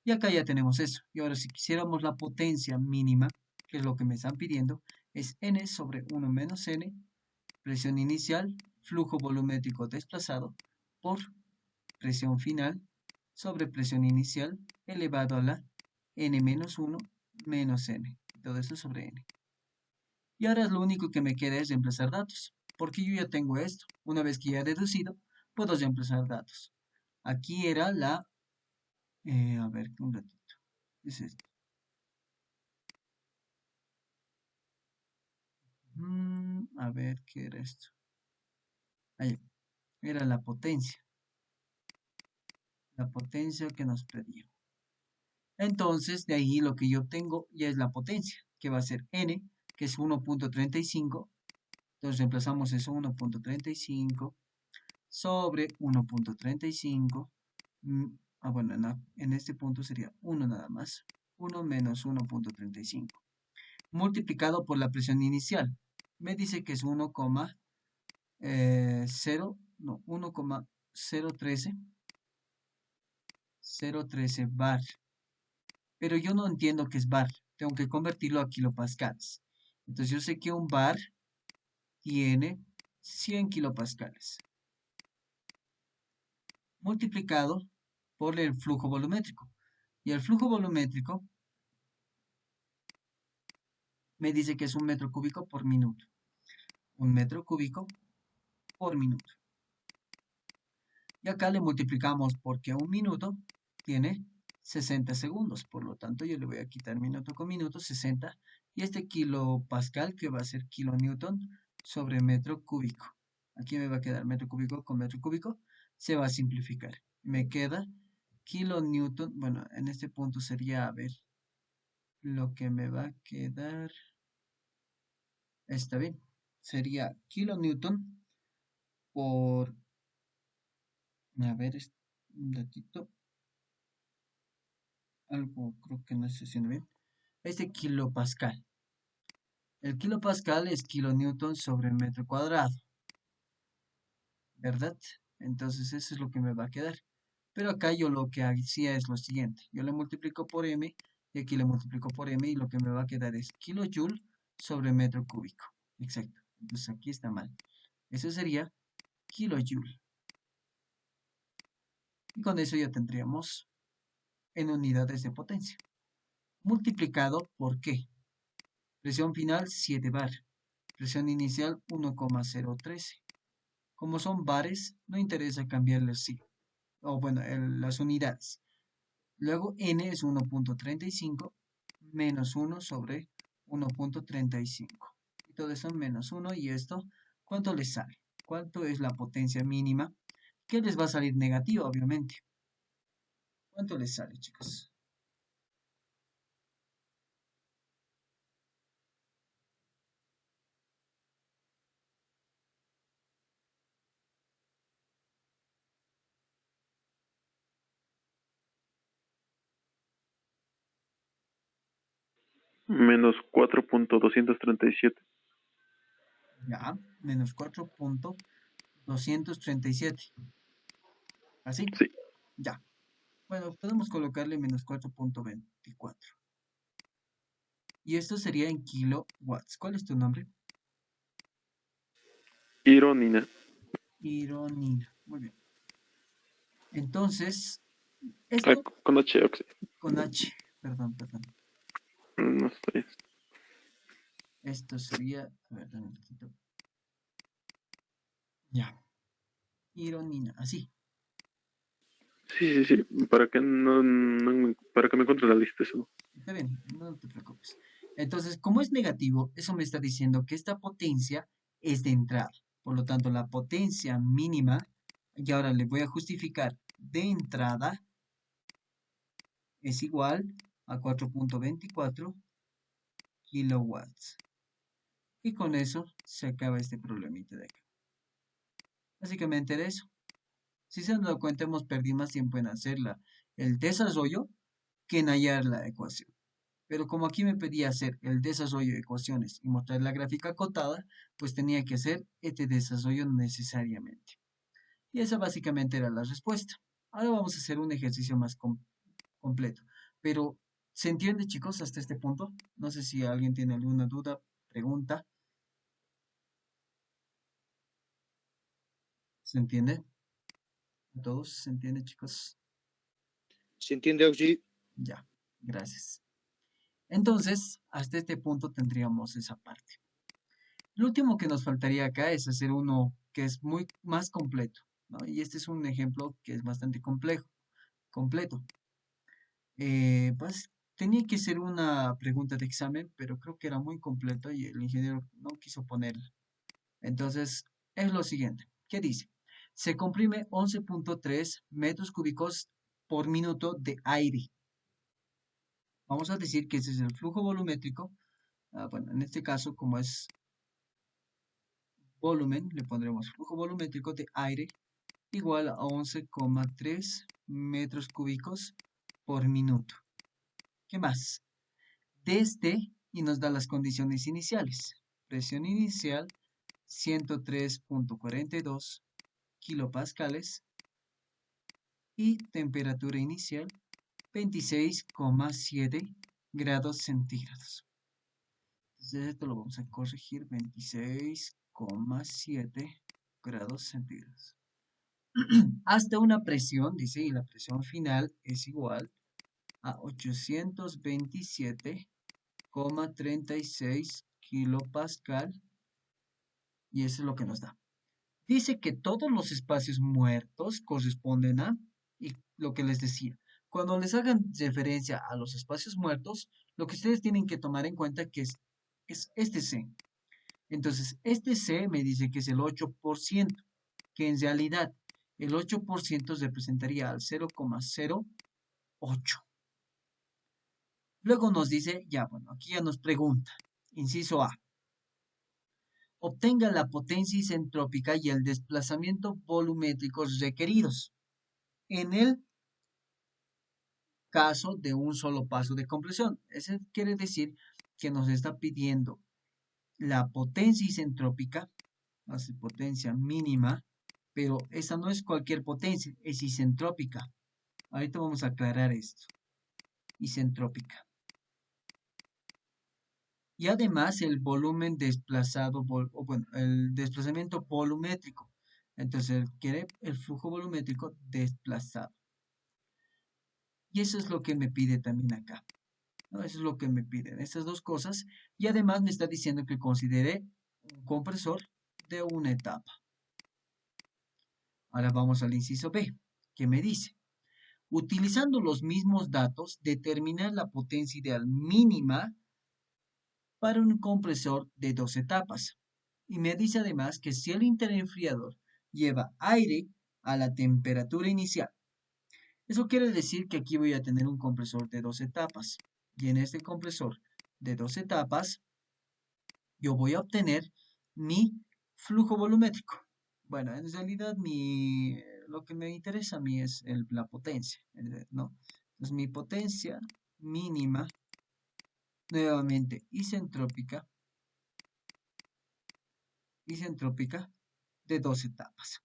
S1: Y acá ya tenemos eso. Y ahora si quisiéramos la potencia mínima, que es lo que me están pidiendo, es n sobre 1 menos n, presión inicial, flujo volumétrico desplazado, por presión final sobre presión inicial elevado a la n menos 1 menos n. Todo eso sobre n. Y ahora lo único que me queda es reemplazar datos, porque yo ya tengo esto. Una vez que ya he deducido, puedo reemplazar datos. Aquí era la... a ver, un ratito. Es esto. A ver, ¿qué era esto? Ahí, era la potencia. La potencia que nos pedía. Entonces, de ahí lo que yo tengo ya es la potencia, que va a ser n, que es 1.35. Entonces reemplazamos eso, 1.35 sobre 1.35. Bueno, en este punto sería 1 nada más. 1 menos 1.35. Multiplicado por la presión inicial. Me dice que es 1,013 bar. Pero yo no entiendo qué es bar. Tengo que convertirlo a kilopascales. Entonces yo sé que un bar tiene 100 kilopascales. Multiplicado por el flujo volumétrico. Y el flujo volumétrico me dice que es un metro cúbico por minuto. Un metro cúbico por minuto. Y acá le multiplicamos porque un minuto tiene 60 segundos. Por lo tanto, yo le voy a quitar minuto con minuto, 60. Y este kilopascal, que va a ser kilonewton sobre metro cúbico. Aquí me va a quedar metro cúbico con metro cúbico. Se va a simplificar. Me queda kilonewton. Bueno, en este punto sería, a ver, lo que me va a quedar. Está bien. Sería kilonewton por... A ver, un ratito. Algo creo que no estoy haciendo bien. Este kilopascal. El kilopascal es kilonewton sobre metro cuadrado, ¿verdad? Entonces eso es lo que me va a quedar. Pero acá yo lo que hacía es lo siguiente. Yo le multiplico por m y aquí le multiplico por m y lo que me va a quedar es kilojoule sobre metro cúbico. Exacto. Entonces aquí está mal. Eso sería kilojoule. Y con eso ya tendríamos en unidades de potencia. Multiplicado por ¿qué? Presión final 7 bar. Presión inicial 1,013. Como son bares, no interesa cambiarles sí. O bueno, las unidades. Luego n es 1.35 menos 1 sobre 1.35. Y todo eso menos 1 y esto, ¿cuánto les sale? ¿Cuánto es la potencia mínima? Que les va a salir negativa, obviamente. ¿Cuánto les sale, chicos?
S2: Menos 4.237.
S1: Ya, menos 4.237. ¿Así?
S2: Sí.
S1: Ya. Bueno, podemos colocarle menos 4.24. Y esto sería en kilowatts. ¿Cuál es tu nombre?
S2: Ironina.
S1: Ironina. Muy bien. Entonces,
S2: Ah,
S1: esto
S2: con H, ok.
S1: con H. Perdón.
S2: No sé.
S1: Esto sería... A ver, dame un poquito. Ya. Ironina. Así.
S2: Sí. Para que para que me encuentre la lista eso.
S1: Está bien. No te preocupes. Entonces, como es negativo, eso me está diciendo que esta potencia es de entrada. Por lo tanto, la potencia mínima, y ahora le voy a justificar de entrada, es igual a 4.24 kilowatts. Y con eso se acaba este problemita de acá. Básicamente era eso. Si se han dado cuenta, hemos perdido más tiempo en hacer el desarrollo que en hallar la ecuación. Pero como aquí me pedía hacer el desarrollo de ecuaciones y mostrar la gráfica acotada, pues tenía que hacer este desarrollo necesariamente. Y esa básicamente era la respuesta. Ahora vamos a hacer un ejercicio más completo. Pero, ¿se entiende, chicos, hasta este punto? No sé si alguien tiene alguna duda, pregunta. ¿Se entiende? ¿A todos? ¿Se entiende, chicos?
S3: ¿Se entiende, Auxi?
S1: Ya, gracias. Entonces, hasta este punto tendríamos esa parte. Lo último que nos faltaría acá es hacer uno que es muy más completo, ¿no? Y este es un ejemplo que es bastante completo. Pues tenía que ser una pregunta de examen, pero creo que era muy completo y el ingeniero no quiso ponerla. Entonces, es lo siguiente. ¿Qué dice? Se comprime 11.3 metros cúbicos por minuto de aire. Vamos a decir que ese es el flujo volumétrico. Bueno, en este caso, como es volumen, le pondremos flujo volumétrico de aire igual a 11,3 metros cúbicos por minuto. ¿Qué más? Desde, y nos da las condiciones iniciales. Presión inicial 103.42 kilopascales y temperatura inicial 26,7 grados centígrados. Entonces esto lo vamos a corregir, 26,7 grados centígrados. Hasta una presión, dice, y la presión final es igual a 827,36 kilopascal, y eso es lo que nos da. Dice que todos los espacios muertos corresponden a, y lo que les decía, cuando les hagan referencia a los espacios muertos, lo que ustedes tienen que tomar en cuenta que es este C. Entonces, este C me dice que es el 8%, que en realidad el 8% representaría al 0,08. Luego nos dice, ya bueno, aquí ya nos pregunta, inciso A, obtenga la potencia isentrópica y el desplazamiento volumétrico requeridos en el caso de un solo paso de compresión. Eso quiere decir que nos está pidiendo la potencia isentrópica, hace potencia mínima, pero esa no es cualquier potencia, es isentrópica. Ahorita vamos a aclarar esto. Isentrópica. Y además el volumen desplazado, o bueno, el desplazamiento volumétrico. Entonces quiere el flujo volumétrico desplazado. Y eso es lo que me pide también acá, ¿no? Eso es lo que me piden, estas dos cosas. Y además me está diciendo que considere un compresor de una etapa. Ahora vamos al inciso B, que me dice, utilizando los mismos datos, determinar la potencia ideal mínima para un compresor de dos etapas. Y me dice además que si el interenfriador lleva aire a la temperatura inicial, eso quiere decir que aquí voy a tener un compresor de dos etapas. Y en este compresor de dos etapas, yo voy a obtener mi flujo volumétrico. Bueno, en realidad lo que me interesa a mí es la potencia, ¿no? Entonces mi potencia mínima, nuevamente isentrópica de dos etapas.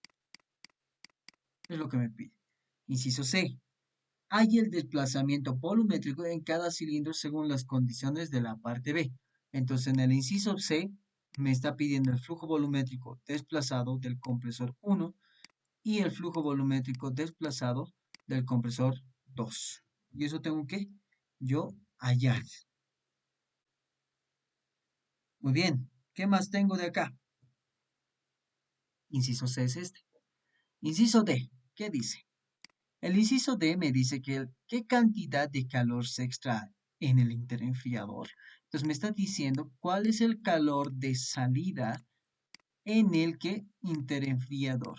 S1: Es lo que me pide. Inciso C. Hay el desplazamiento volumétrico en cada cilindro según las condiciones de la parte B. Entonces en el inciso C me está pidiendo el flujo volumétrico desplazado del compresor 1 y el flujo volumétrico desplazado del compresor 2. Y eso tengo que yo hallar. Muy bien, ¿qué más tengo de acá? Inciso C es este. Inciso D, ¿qué dice? El inciso D me dice que qué cantidad de calor se extrae en el interenfriador. Entonces me está diciendo cuál es el calor de salida en el que interenfriador.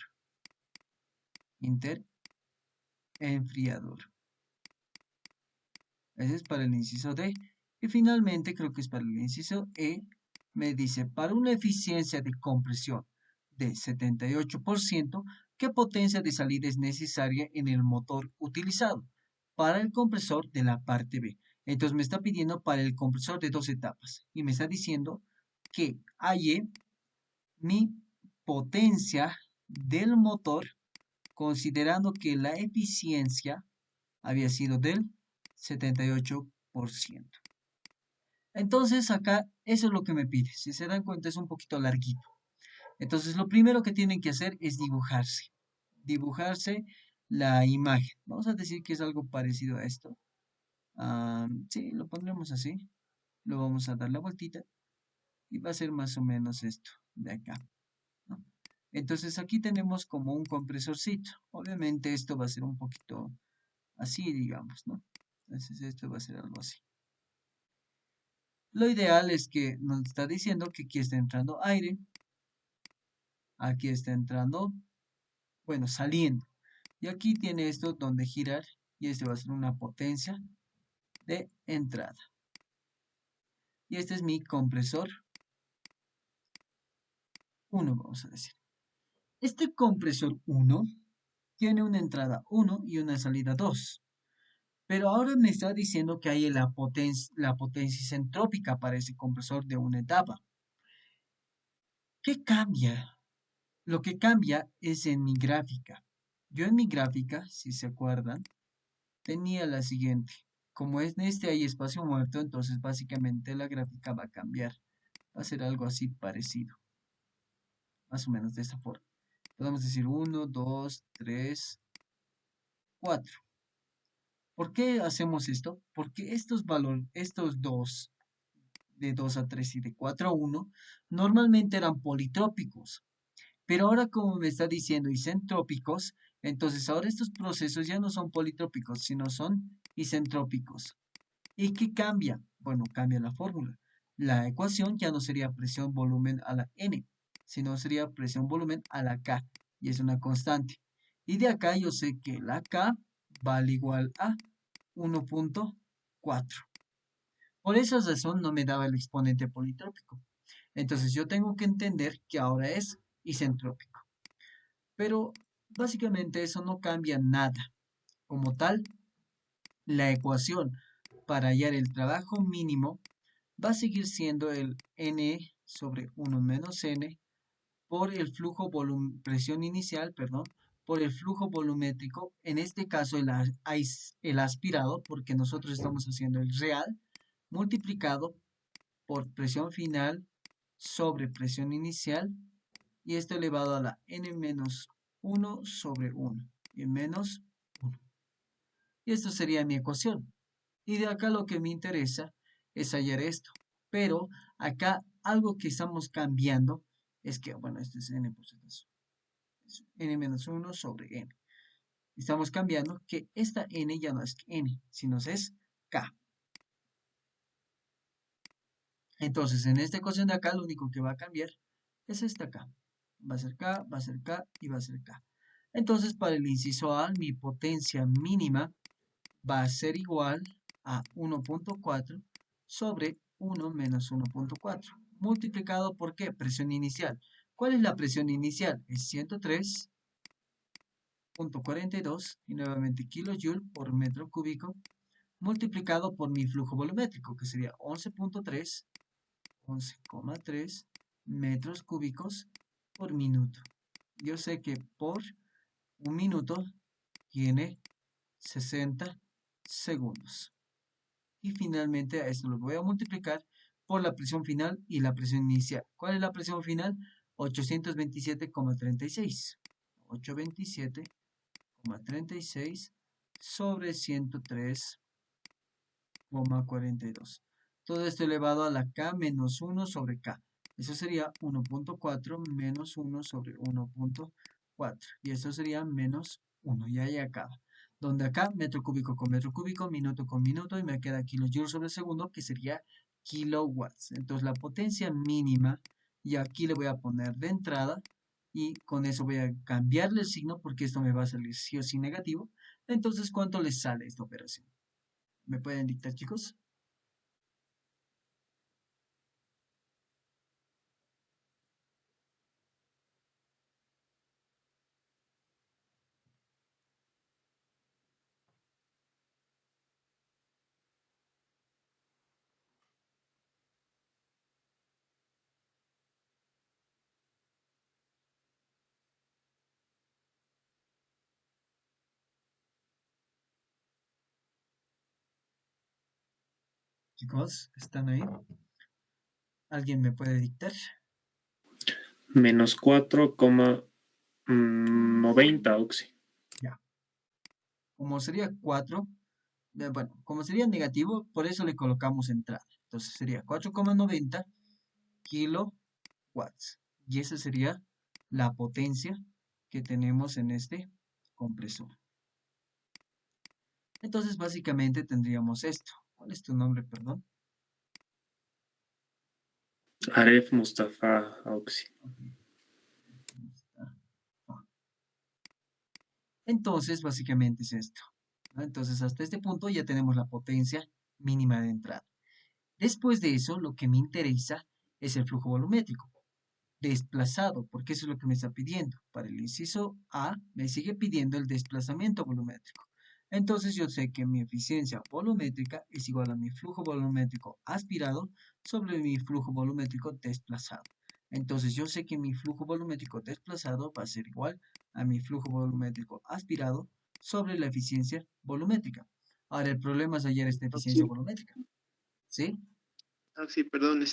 S1: Interenfriador. Ese es para el inciso D. Y finalmente, creo que es para el inciso E, me dice, para una eficiencia de compresión de 78%, ¿qué potencia de salida es necesaria en el motor utilizado para el compresor de la parte B? Entonces me está pidiendo para el compresor de 2 etapas y me está diciendo que halle mi potencia del motor considerando que la eficiencia había sido del 78%. Entonces acá eso es lo que me pide. Si se dan cuenta es un poquito larguito. Entonces lo primero que tienen que hacer es dibujarse. Dibujarse la imagen. Vamos a decir que es algo parecido a esto. Sí, lo pondremos así. Lo vamos a dar la vueltita. Y va a ser más o menos esto de acá, ¿no? Entonces aquí tenemos como un compresorcito. Obviamente esto va a ser un poquito así, digamos, ¿no? Entonces esto va a ser algo así. Lo ideal es que nos está diciendo que aquí está entrando aire. Aquí está entrando, bueno, saliendo. Y aquí tiene esto donde girar. Y este va a ser una potencia de entrada. Y este es mi compresor 1, vamos a decir. Este compresor 1 tiene una entrada 1 y una salida 2. Pero ahora me está diciendo que hay la potencia isentrópica para ese compresor de una etapa. ¿Qué cambia? Lo que cambia es en mi gráfica. Yo en mi gráfica, si se acuerdan, tenía la siguiente. Como en este hay espacio muerto, entonces básicamente la gráfica va a cambiar. Va a ser algo así parecido. Más o menos de esta forma. Podemos decir 1, 2, 3, 4. ¿Por qué hacemos esto? Porque estos valores, estos dos, de 2 a 3 y de 4 a 1, normalmente eran politrópicos. Pero ahora como me está diciendo isentrópicos, entonces ahora estos procesos ya no son politrópicos, sino son isentrópicos. ¿Y qué cambia? Bueno, cambia la fórmula. La ecuación ya no sería presión-volumen a la N, sino sería presión-volumen a la K, y es una constante. Y de acá yo sé que la K vale igual a 1.4. Por esa razón no me daba el exponente politrópico. Entonces yo tengo que entender que ahora es isentrópico. Pero básicamente eso no cambia nada. Como tal, la ecuación para hallar el trabajo mínimo va a seguir siendo el N sobre 1 menos N por el flujo presión inicial, perdón, por el flujo volumétrico, en este caso el aspirado, porque nosotros estamos haciendo el real, multiplicado por presión final sobre presión inicial, y esto elevado a la N menos 1 sobre 1, y menos 1. Y esto sería mi ecuación. Y de acá lo que me interesa es hallar esto. Pero acá algo que estamos cambiando es que, bueno, este es n por si acaso. Es n menos 1 sobre n. Estamos cambiando que esta n ya no es n, sino es k. Entonces, en esta ecuación de acá, lo único que va a cambiar es esta k. Va a ser k, va a ser k y va a ser k. Entonces, para el inciso A, mi potencia mínima va a ser igual a 1.4 sobre 1 menos 1.4. Multiplicado por ¿qué? Presión inicial. ¿Cuál es la presión inicial? Es 103.42 y nuevamente kilojoule por metro cúbico multiplicado por mi flujo volumétrico, que sería 11.3 metros cúbicos por minuto. Yo sé que por un minuto tiene 60 segundos. Y finalmente a esto lo voy a multiplicar por la presión final y la presión inicial. ¿Cuál es la presión final? 827,36. 827,36 sobre 103,42. Todo esto elevado a la K menos 1 sobre K. Eso sería 1.4 menos 1 sobre 1.4. Y eso sería menos 1. Y ahí acaba. Donde acá, metro cúbico con metro cúbico, minuto con minuto, y me queda kilojoules sobre segundo, que sería kilowatts. Entonces la potencia mínima, y aquí le voy a poner de entrada, y con eso voy a cambiarle el signo, porque esto me va a salir sí o sí negativo. Entonces, ¿cuánto les sale esta operación? ¿Me pueden dictar, chicos? Chicos, ¿están ahí? ¿Alguien me puede dictar?
S4: Menos 4,90, Oxy.
S1: Ya. Como sería 4, bueno, como sería negativo, por eso le colocamos entrada. Entonces sería 4,90 kilowatts. Y esa sería la potencia que tenemos en este compresor. Entonces, básicamente tendríamos esto. ¿Cuál es tu nombre, perdón?
S4: Aref Mustafa, Oxy.
S1: Ok. Entonces, básicamente es esto, ¿no? Entonces, hasta este punto ya tenemos la potencia mínima de entrada. Después de eso, lo que me interesa es el flujo volumétrico desplazado, porque eso es lo que me está pidiendo. Para el inciso A, me sigue pidiendo el desplazamiento volumétrico. Entonces, yo sé que mi eficiencia volumétrica es igual a mi flujo volumétrico aspirado sobre mi flujo volumétrico desplazado. Entonces, yo sé que mi flujo volumétrico desplazado va a ser igual a mi flujo volumétrico aspirado sobre la eficiencia volumétrica. Ahora, el problema es hallar esta eficiencia
S5: Sí,
S1: volumétrica, ¿sí?
S5: sí, perdón,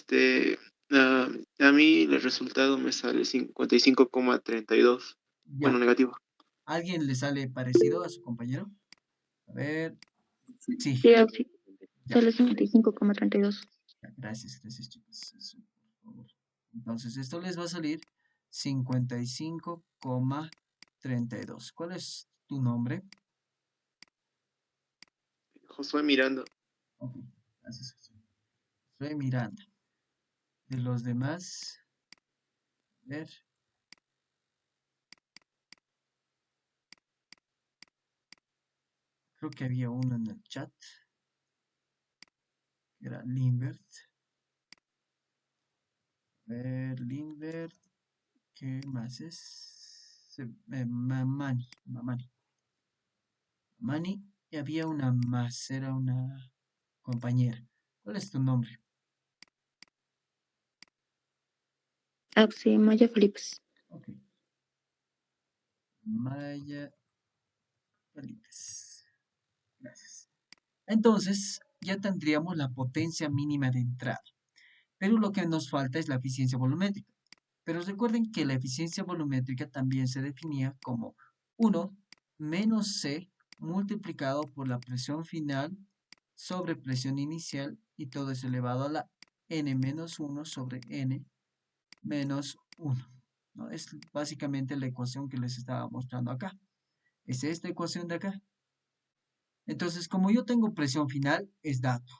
S5: ah, a mí el resultado me sale 55,32. Bueno,
S1: Ya.
S5: negativo.
S1: ¿Alguien le sale parecido a su compañero? A ver, sí,
S6: Sí, sí,
S1: ya.
S6: sale 55,32.
S1: Ya, gracias, gracias, chicos. Eso, por favor. Entonces, esto les va a salir 55,32. ¿Cuál es tu nombre?
S5: Josué Miranda.
S1: Ok, gracias, José. Soy Miranda. De los demás, a ver, creo que había uno en el chat, que era Limbert. A ver, Limbert, ¿qué más es? Mamani, Mamani. Mamani, y había una más, era una compañera. ¿Cuál es tu nombre?
S6: Sí, Maya Felips.
S1: Ok, Maya Felices. Gracias. Entonces, ya tendríamos la potencia mínima de entrada, pero lo que nos falta es la eficiencia volumétrica. Pero recuerden que la eficiencia volumétrica también se definía como 1 menos C multiplicado por la presión final sobre presión inicial y todo es elevado a la n menos 1 sobre n menos 1, ¿no? Es básicamente la ecuación que les estaba mostrando acá. Es esta ecuación de acá. Entonces, como yo tengo presión final, es dato.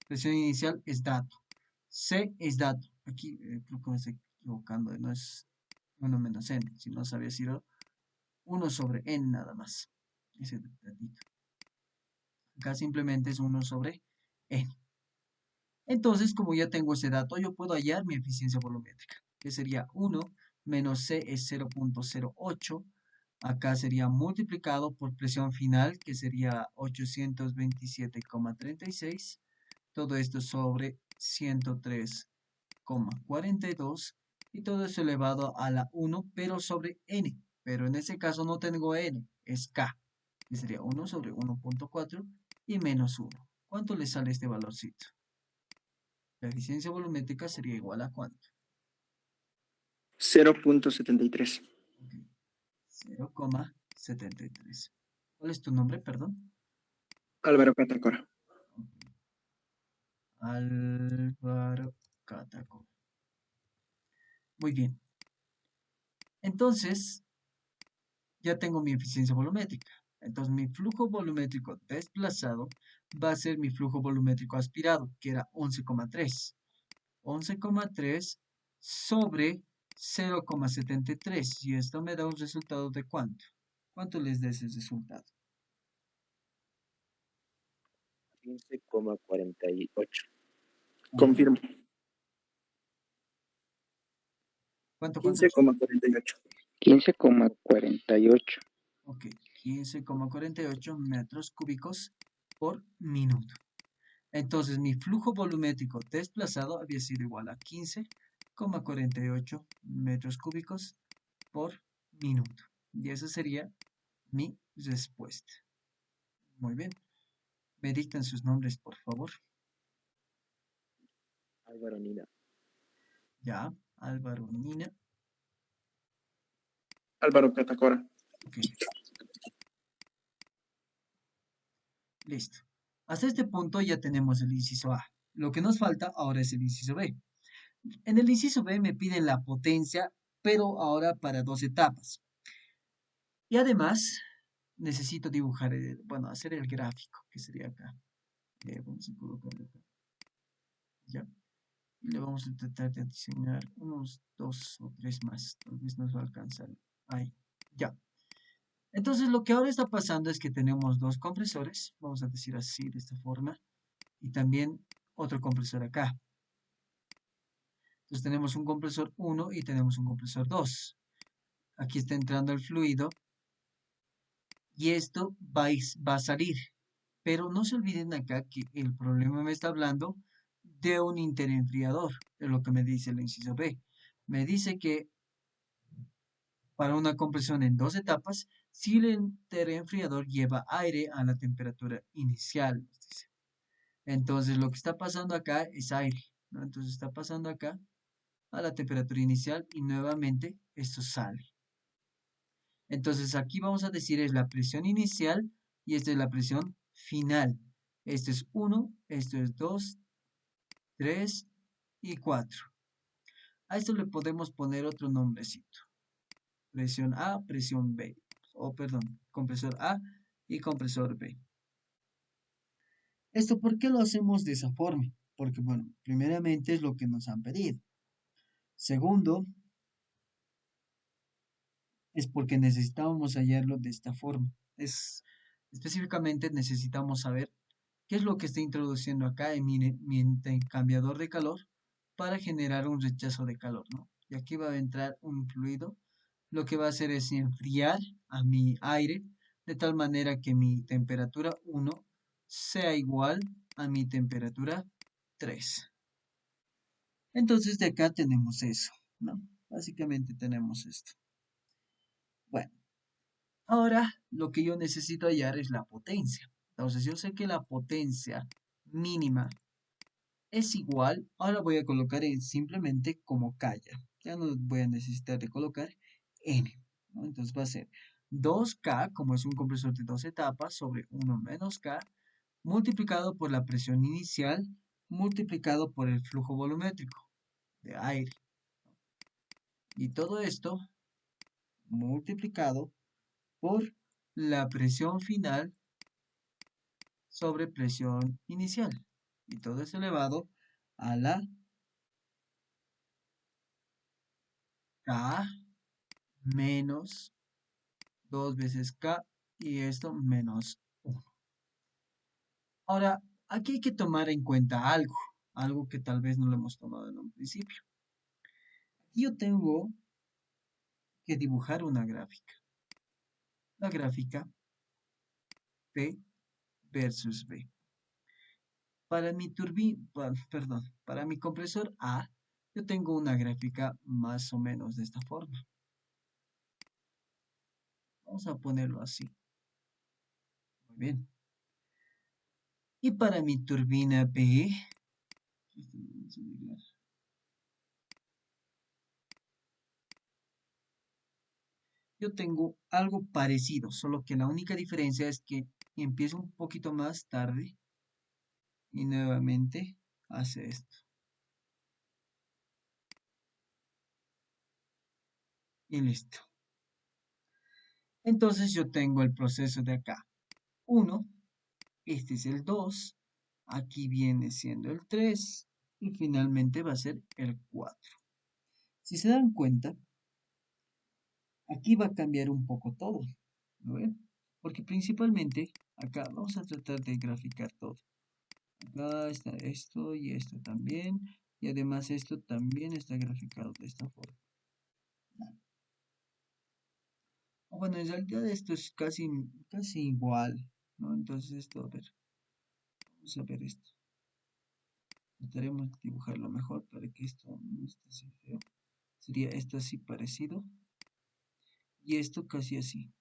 S1: Presión inicial es dato. C es dato. Aquí creo que me estoy equivocando. No es 1 menos n, sino había sido 1 sobre n nada más. Ese datito. Acá simplemente es 1 sobre n. Entonces, como ya tengo ese dato, yo puedo hallar mi eficiencia volumétrica, que sería 1 menos C es 0,08. Acá sería multiplicado por presión final, que sería 827,36. Todo esto sobre 103,42. Y todo eso elevado a la 1, pero sobre n. Pero en ese caso no tengo n, es k, que sería 1 sobre 1,4 y menos 1. ¿Cuánto le sale este valorcito? La eficiencia volumétrica sería igual a ¿cuánto?
S7: 0,73.
S1: Ok, 0,73. ¿Cuál es tu nombre, perdón?
S7: Álvaro Catacora.
S1: Ok, Álvaro Catacol. Muy bien. Entonces, ya tengo mi eficiencia volumétrica. Entonces, mi flujo volumétrico desplazado va a ser mi flujo volumétrico aspirado, que era 11,3. 11,3 sobre 0,73. Y esto me da un resultado de ¿cuánto? ¿Cuánto les da ese resultado?
S3: 15,48.
S7: Confirmo.
S1: ¿Cuánto?
S7: 15,48.
S3: 15,48.
S1: Ok, 15,48 metros cúbicos por minuto. Entonces, mi flujo volumétrico desplazado había sido igual a 15,48 metros cúbicos por minuto. Y esa sería mi respuesta. Muy bien. Me dictan sus nombres, por favor.
S3: Álvaro Nina.
S1: Ya, Álvaro Nina.
S7: Álvaro Catacora.
S1: Ok. Listo. Hasta este punto ya tenemos el inciso A. Lo que nos falta ahora es el inciso B. En el inciso B me piden la potencia, pero ahora para 2 etapas. Y además necesito dibujar, bueno, hacer el gráfico, que sería acá. Vamos a colocarlo acá. Ya. Y le vamos a tratar de diseñar unos 2 o 3 más. Tal vez nos va a alcanzar. Ahí. Ya. Entonces lo que ahora está pasando es que tenemos 2 compresores. Vamos a decir así, de esta forma. Y también otro compresor acá. Entonces tenemos un compresor 1 y tenemos un compresor 2. Aquí está entrando el fluido y esto va a salir. Pero no se olviden acá que el problema me está hablando de un interenfriador, de lo que me dice el inciso B. Me dice que para una compresión en 2 etapas, si el interenfriador lleva aire a la temperatura inicial, nos dice. Entonces lo que está pasando acá es aire, ¿no? Entonces está pasando acá a la temperatura inicial y nuevamente esto sale. Entonces aquí vamos a decir es la presión inicial y esta es la presión final. Esto es 1, esto es 2, 3 y 4. A esto le podemos poner otro nombrecito. Presión A, presión B. O perdón, compresor A y compresor B. ¿Esto por qué lo hacemos de esa forma? Porque, bueno, primeramente es lo que nos han pedido. Segundo, es porque necesitábamos hallarlo de esta forma. Específicamente necesitamos saber qué es lo que está introduciendo acá en mi intercambiador de calor para generar un rechazo de calor, ¿no? Y aquí va a entrar un fluido. Lo que va a hacer es enfriar a mi aire de tal manera que mi temperatura 1 sea igual a mi temperatura 3. Entonces de acá tenemos eso, ¿no? Básicamente tenemos esto. Bueno, ahora lo que yo necesito hallar es la potencia. Entonces yo sé que la potencia mínima es igual, ahora voy a colocar simplemente como K ya no voy a necesitar de colocar N, ¿no? Entonces va a ser 2K, como es un compresor de 2 etapas, sobre 1 menos K, multiplicado por la presión inicial, multiplicado por el flujo volumétrico de aire. Y todo esto multiplicado por la presión final sobre presión inicial. Y todo es elevado a la K menos 2 veces K y esto menos 1. Ahora, aquí hay que tomar en cuenta algo que tal vez no lo hemos tomado en un principio. Aquí yo tengo que dibujar una gráfica. La gráfica P versus B. Para mi para mi compresor A, yo tengo una gráfica más o menos de esta forma. Vamos a ponerlo así. Muy bien. Y para mi turbina B, yo tengo algo parecido, solo que la única diferencia es que empiezo un poquito más tarde y nuevamente hace esto. Y listo. Entonces yo tengo el proceso de acá. 1, este es el 2, aquí viene siendo el 3 y finalmente va a ser el 4. Si se dan cuenta, aquí va a cambiar un poco todo, ¿no ven? Porque principalmente acá vamos a tratar de graficar todo. Acá está esto y esto también. Y además esto también está graficado de esta forma. Bueno, en realidad esto es casi igual, ¿no? Entonces esto, a ver, vamos a ver esto. Trataremos de dibujarlo mejor para que esto no esté así feo. Sería esto así parecido. Y esto casi así.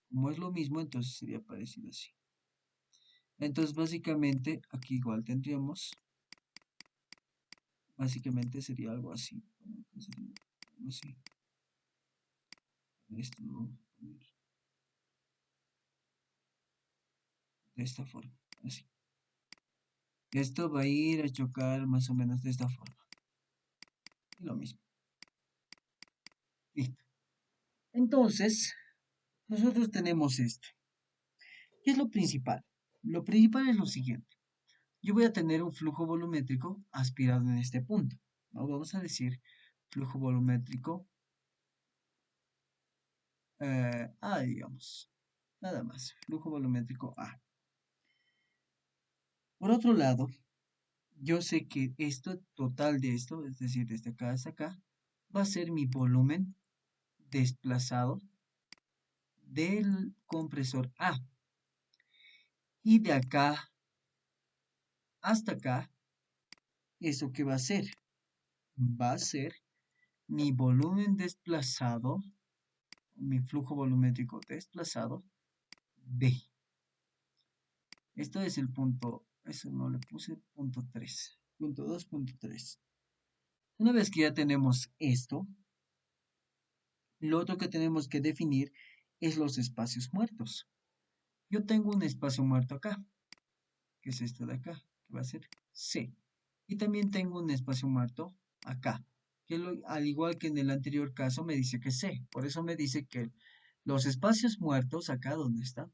S1: Como es lo mismo, entonces sería parecido así. Entonces, básicamente, aquí igual tendríamos, básicamente sería algo así. Bueno, ¿qué sería? Algo así. Esto lo vamos a poner de esta forma, así. Esto va a ir a chocar más o menos de esta forma. Y lo mismo. Listo. Entonces, nosotros tenemos esto. ¿Qué es lo principal? Lo principal es lo siguiente. Yo voy a tener un flujo volumétrico aspirado en este punto, ¿no? Vamos a decir flujo volumétrico A, digamos. Nada más. Flujo volumétrico A. Por otro lado, yo sé que esto, total de esto, es decir, desde acá hasta acá, va a ser mi volumen desplazado del compresor A. Y de acá hasta acá, ¿eso qué va a ser? Va a ser mi volumen desplazado, mi flujo volumétrico desplazado, B. Esto es el punto, eso no le puse, punto 3, punto 2, punto 3. Una vez que ya tenemos esto, lo otro que tenemos que definir es los espacios muertos. Yo tengo un espacio muerto acá, que es esto de acá, que va a ser C. Y también tengo un espacio muerto acá, que al igual que en el anterior caso me dice que C. Por eso me dice que los espacios muertos, acá donde está,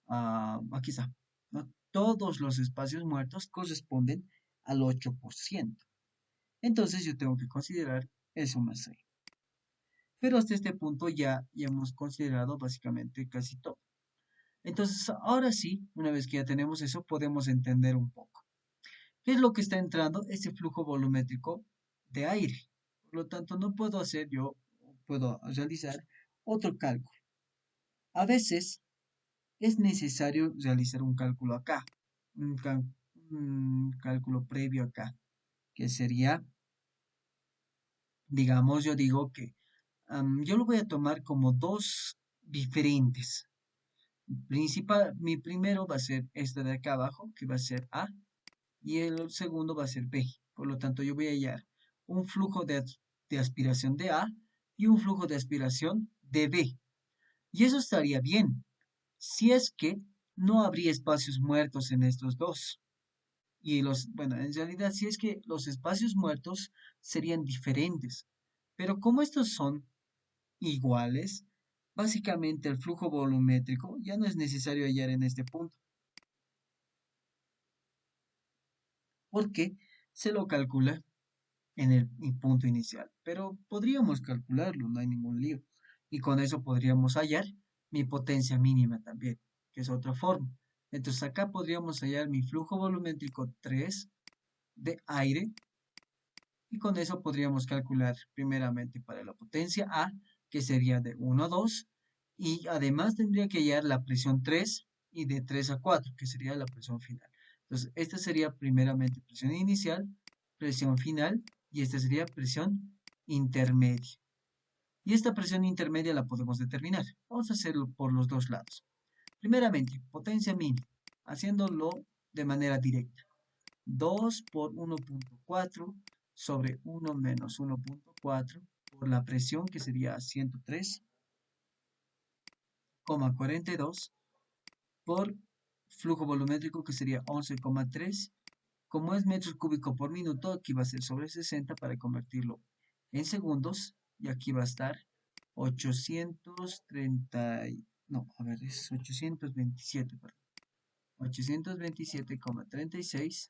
S1: aquí está, ¿no? Todos los espacios muertos corresponden al 8%. Entonces yo tengo que considerar eso más C. Pero hasta este punto ya hemos considerado básicamente casi todo. Entonces, ahora sí, una vez que ya tenemos eso, podemos entender un poco. ¿Qué es lo que está entrando? Ese flujo volumétrico de aire. Por lo tanto, no puedo hacer yo, puedo realizar otro cálculo. A veces es necesario realizar un cálculo acá, un cálculo previo acá, que sería, digamos, yo digo que yo lo voy a tomar como dos diferentes. Mi primero va a ser este de acá abajo, que va a ser A, y el segundo va a ser B. Por lo tanto, yo voy a hallar un flujo de aspiración de A y un flujo de aspiración de B. Y eso estaría bien, si es que no habría espacios muertos en estos dos. Y bueno, en realidad, si es que los espacios muertos serían diferentes. Pero como estos son iguales, básicamente el flujo volumétrico ya no es necesario hallar en este punto, porque se lo calcula en el punto inicial. Pero podríamos calcularlo, no hay ningún lío. Y con eso podríamos hallar mi potencia mínima también, que es otra forma. Entonces acá podríamos hallar mi flujo volumétrico 3 de aire, y con eso podríamos calcular primeramente para la potencia A, que sería de 1 a 2, y además tendría que hallar la presión 3 y de 3 a 4, que sería la presión final. Entonces, esta sería primeramente presión inicial, presión final, y esta sería presión intermedia. Y esta presión intermedia la podemos determinar. Vamos a hacerlo por los dos lados. Primeramente, potencia mínima, haciéndolo de manera directa. 2 por 1.4 sobre 1 menos 1.4 por la presión, que sería 103,42 por flujo volumétrico, que sería 11,3. Como es metros cúbicos por minuto, aquí va a ser sobre 60 para convertirlo en segundos. Y aquí va a estar 830, no, a ver, es 827, perdón. 827,36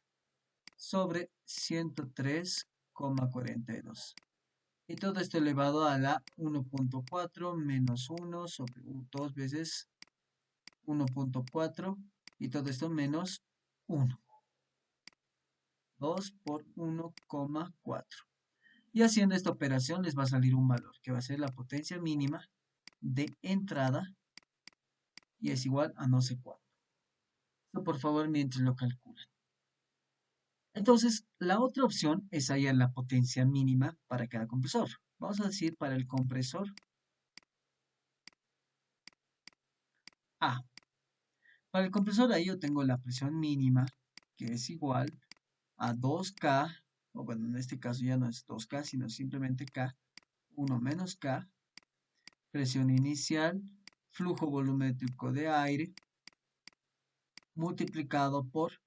S1: sobre 103,42. Y todo esto elevado a la 1.4 menos 1 sobre 2 veces 1.4, y todo esto menos 1. 2 por 1,4. Y haciendo esta operación les va a salir un valor que va a ser la potencia mínima de entrada, y es igual a no sé cuánto. Esto por favor mientras lo calculan. Entonces, la otra opción es hallar la potencia mínima para cada compresor. Vamos a decir para el compresor A. Para el compresor ahí yo tengo la presión mínima, que es igual a 2K, o bueno, en este caso ya no es 2K, sino simplemente K, 1 menos K, presión inicial, flujo volumétrico de aire, multiplicado por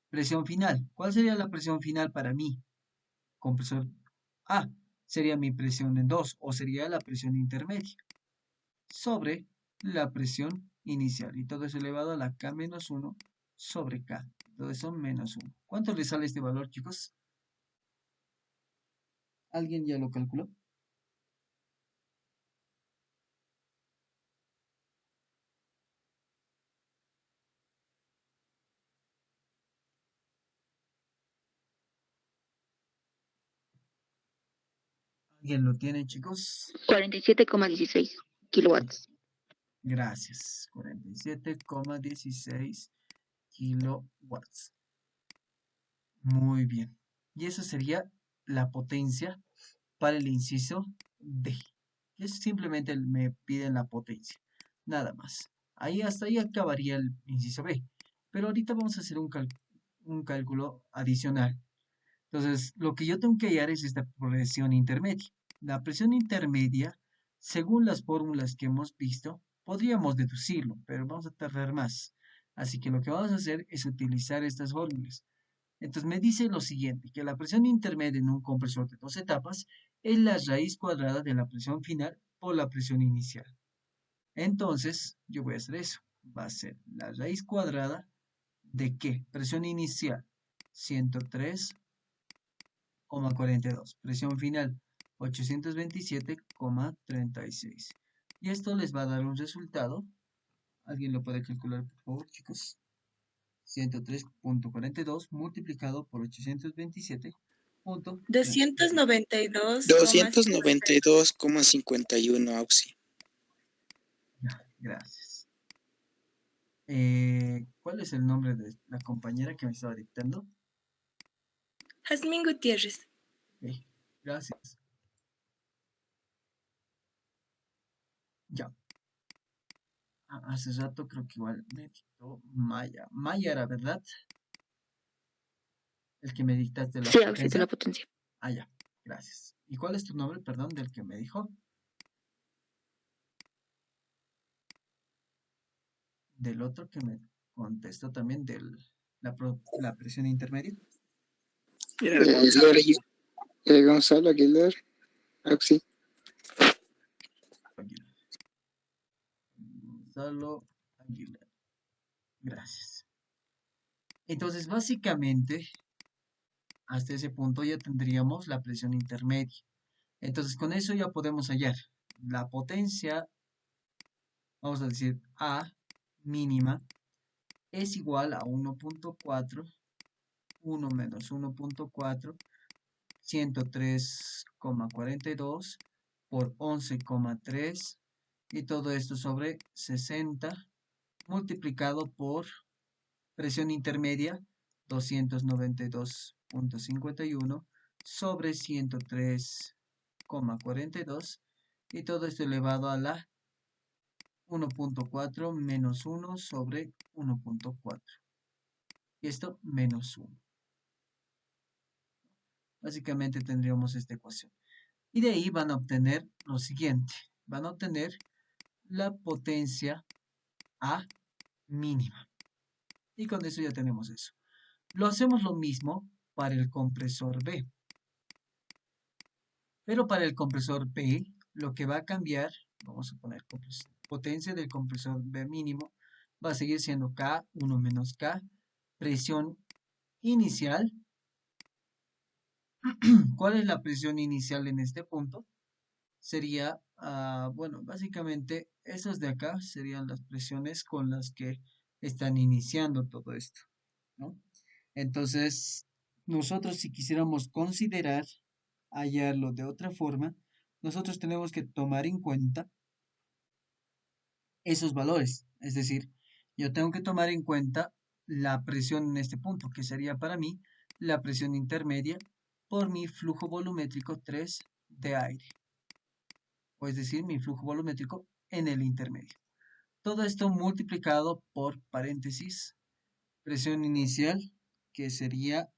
S1: presión final. ¿Cuál sería la presión final para mí? Compresor A sería mi presión en 2 o sería la presión intermedia sobre la presión inicial. Y todo eso elevado a la K menos 1 sobre K. Todo eso menos 1. ¿Cuánto le sale este valor, chicos? ¿Alguien ya lo calculó? ¿Alguien lo tiene, chicos?
S6: 47,16 kilowatts.
S1: Gracias. 47,16 kilowatts. Muy bien. Y eso sería la potencia para el inciso D. Que es simplemente me piden la potencia. Nada más. Ahí hasta ahí acabaría el inciso B. Pero ahorita vamos a hacer un cálculo adicional. Entonces, lo que yo tengo que hallar es esta presión intermedia. La presión intermedia, según las fórmulas que hemos visto, podríamos deducirlo, pero vamos a tardar más. Así que lo que vamos a hacer es utilizar estas fórmulas. Entonces me dice lo siguiente, que la presión intermedia en un compresor de 2 etapas es la raíz cuadrada de la presión final por la presión inicial. Entonces, yo voy a hacer eso. Va a ser la raíz cuadrada de ¿qué? Presión inicial, 103,42. Presión final, 827,36. Y esto les va a dar un resultado. ¿Alguien lo puede calcular, por favor, chicos? 103,42 multiplicado por 827,36.
S3: 292,51 Auxi.
S1: Gracias. ¿Cuál es el nombre de la compañera que me estaba dictando?
S8: Jazmín Gutiérrez.
S1: Ok, gracias. Ya. Hace rato creo que igual me dictó Maya. Maya era, ¿verdad? El que me dictaste la
S6: Sí, Auxi, de
S1: potencia.
S6: la potencia.
S1: Ah, ya. Gracias. ¿Y cuál es tu nombre, perdón, del que me dijo? Del otro que me contestó también de la presión intermedia.
S3: Gonzalo Aguilar, Auxi.
S1: Gonzalo Aguilar. Gracias. Entonces, básicamente, hasta ese punto ya tendríamos la presión intermedia. Entonces, con eso ya podemos hallar la potencia, vamos a decir A mínima, es igual a 1.4, 1 menos 1.4, 103,42 por 11,3 y todo esto sobre 60 multiplicado por presión intermedia 292,51 sobre 103,42 y todo esto elevado a la 1.4 menos 1 sobre 1.4 y esto menos 1. Básicamente tendríamos esta ecuación. Y de ahí van a obtener lo siguiente. Van a obtener la potencia A mínima. Y con eso ya tenemos eso. Lo hacemos lo mismo para el compresor B. Pero para el compresor B, lo que va a cambiar, vamos a poner potencia del compresor B mínimo, va a seguir siendo K, 1 menos K, presión inicial. ¿Cuál es la presión inicial en este punto? Sería, bueno, básicamente esas de acá serían las presiones con las que están iniciando todo esto, ¿no? Entonces, nosotros si quisiéramos considerar hallarlo de otra forma, nosotros tenemos que tomar en cuenta esos valores. Es decir, yo tengo que tomar en cuenta la presión en este punto, que sería para mí la presión intermedia por mi flujo volumétrico 3 de aire. O es decir, mi flujo volumétrico en el intermedio. Todo esto multiplicado por paréntesis, presión inicial, que sería,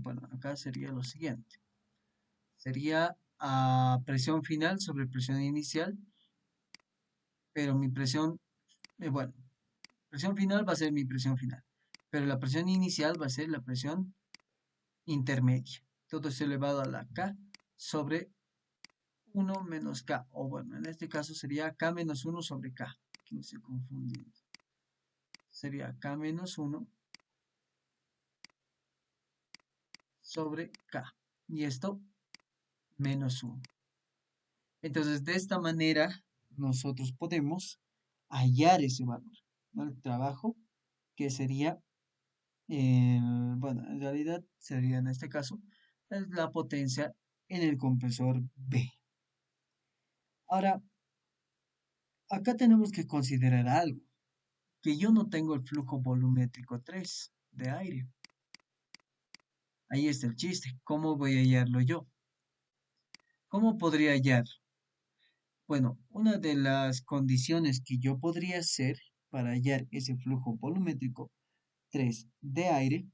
S1: bueno, acá sería lo siguiente. Sería presión final sobre presión inicial, pero mi presión, bueno, presión final va a ser mi presión final, pero la presión inicial va a ser la presión intermedia. Todo es elevado a la K sobre 1 menos K, o bueno, en este caso sería K menos 1 sobre K, que no estoy confundiendo. Sería K menos 1 sobre K, y esto menos 1. Entonces, de esta manera, nosotros podemos hallar ese valor, ¿no? El trabajo que sería, bueno, en realidad sería en este caso, es la potencia en el compresor B. Ahora, acá tenemos que considerar algo, que yo no tengo el flujo volumétrico 3 de aire. Ahí está el chiste. ¿Cómo voy a hallarlo yo? ¿Cómo podría hallarlo? Bueno, una de las condiciones que yo podría hacer para hallar ese flujo volumétrico 3 de aire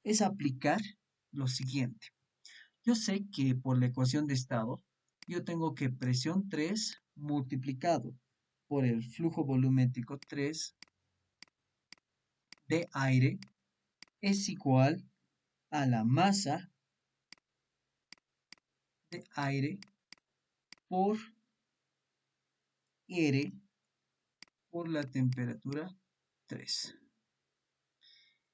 S1: es aplicar lo siguiente. Yo sé que por la ecuación de estado, yo tengo que presión 3 multiplicado por el flujo volumétrico 3 de aire es igual a la masa de aire por R por la temperatura 3.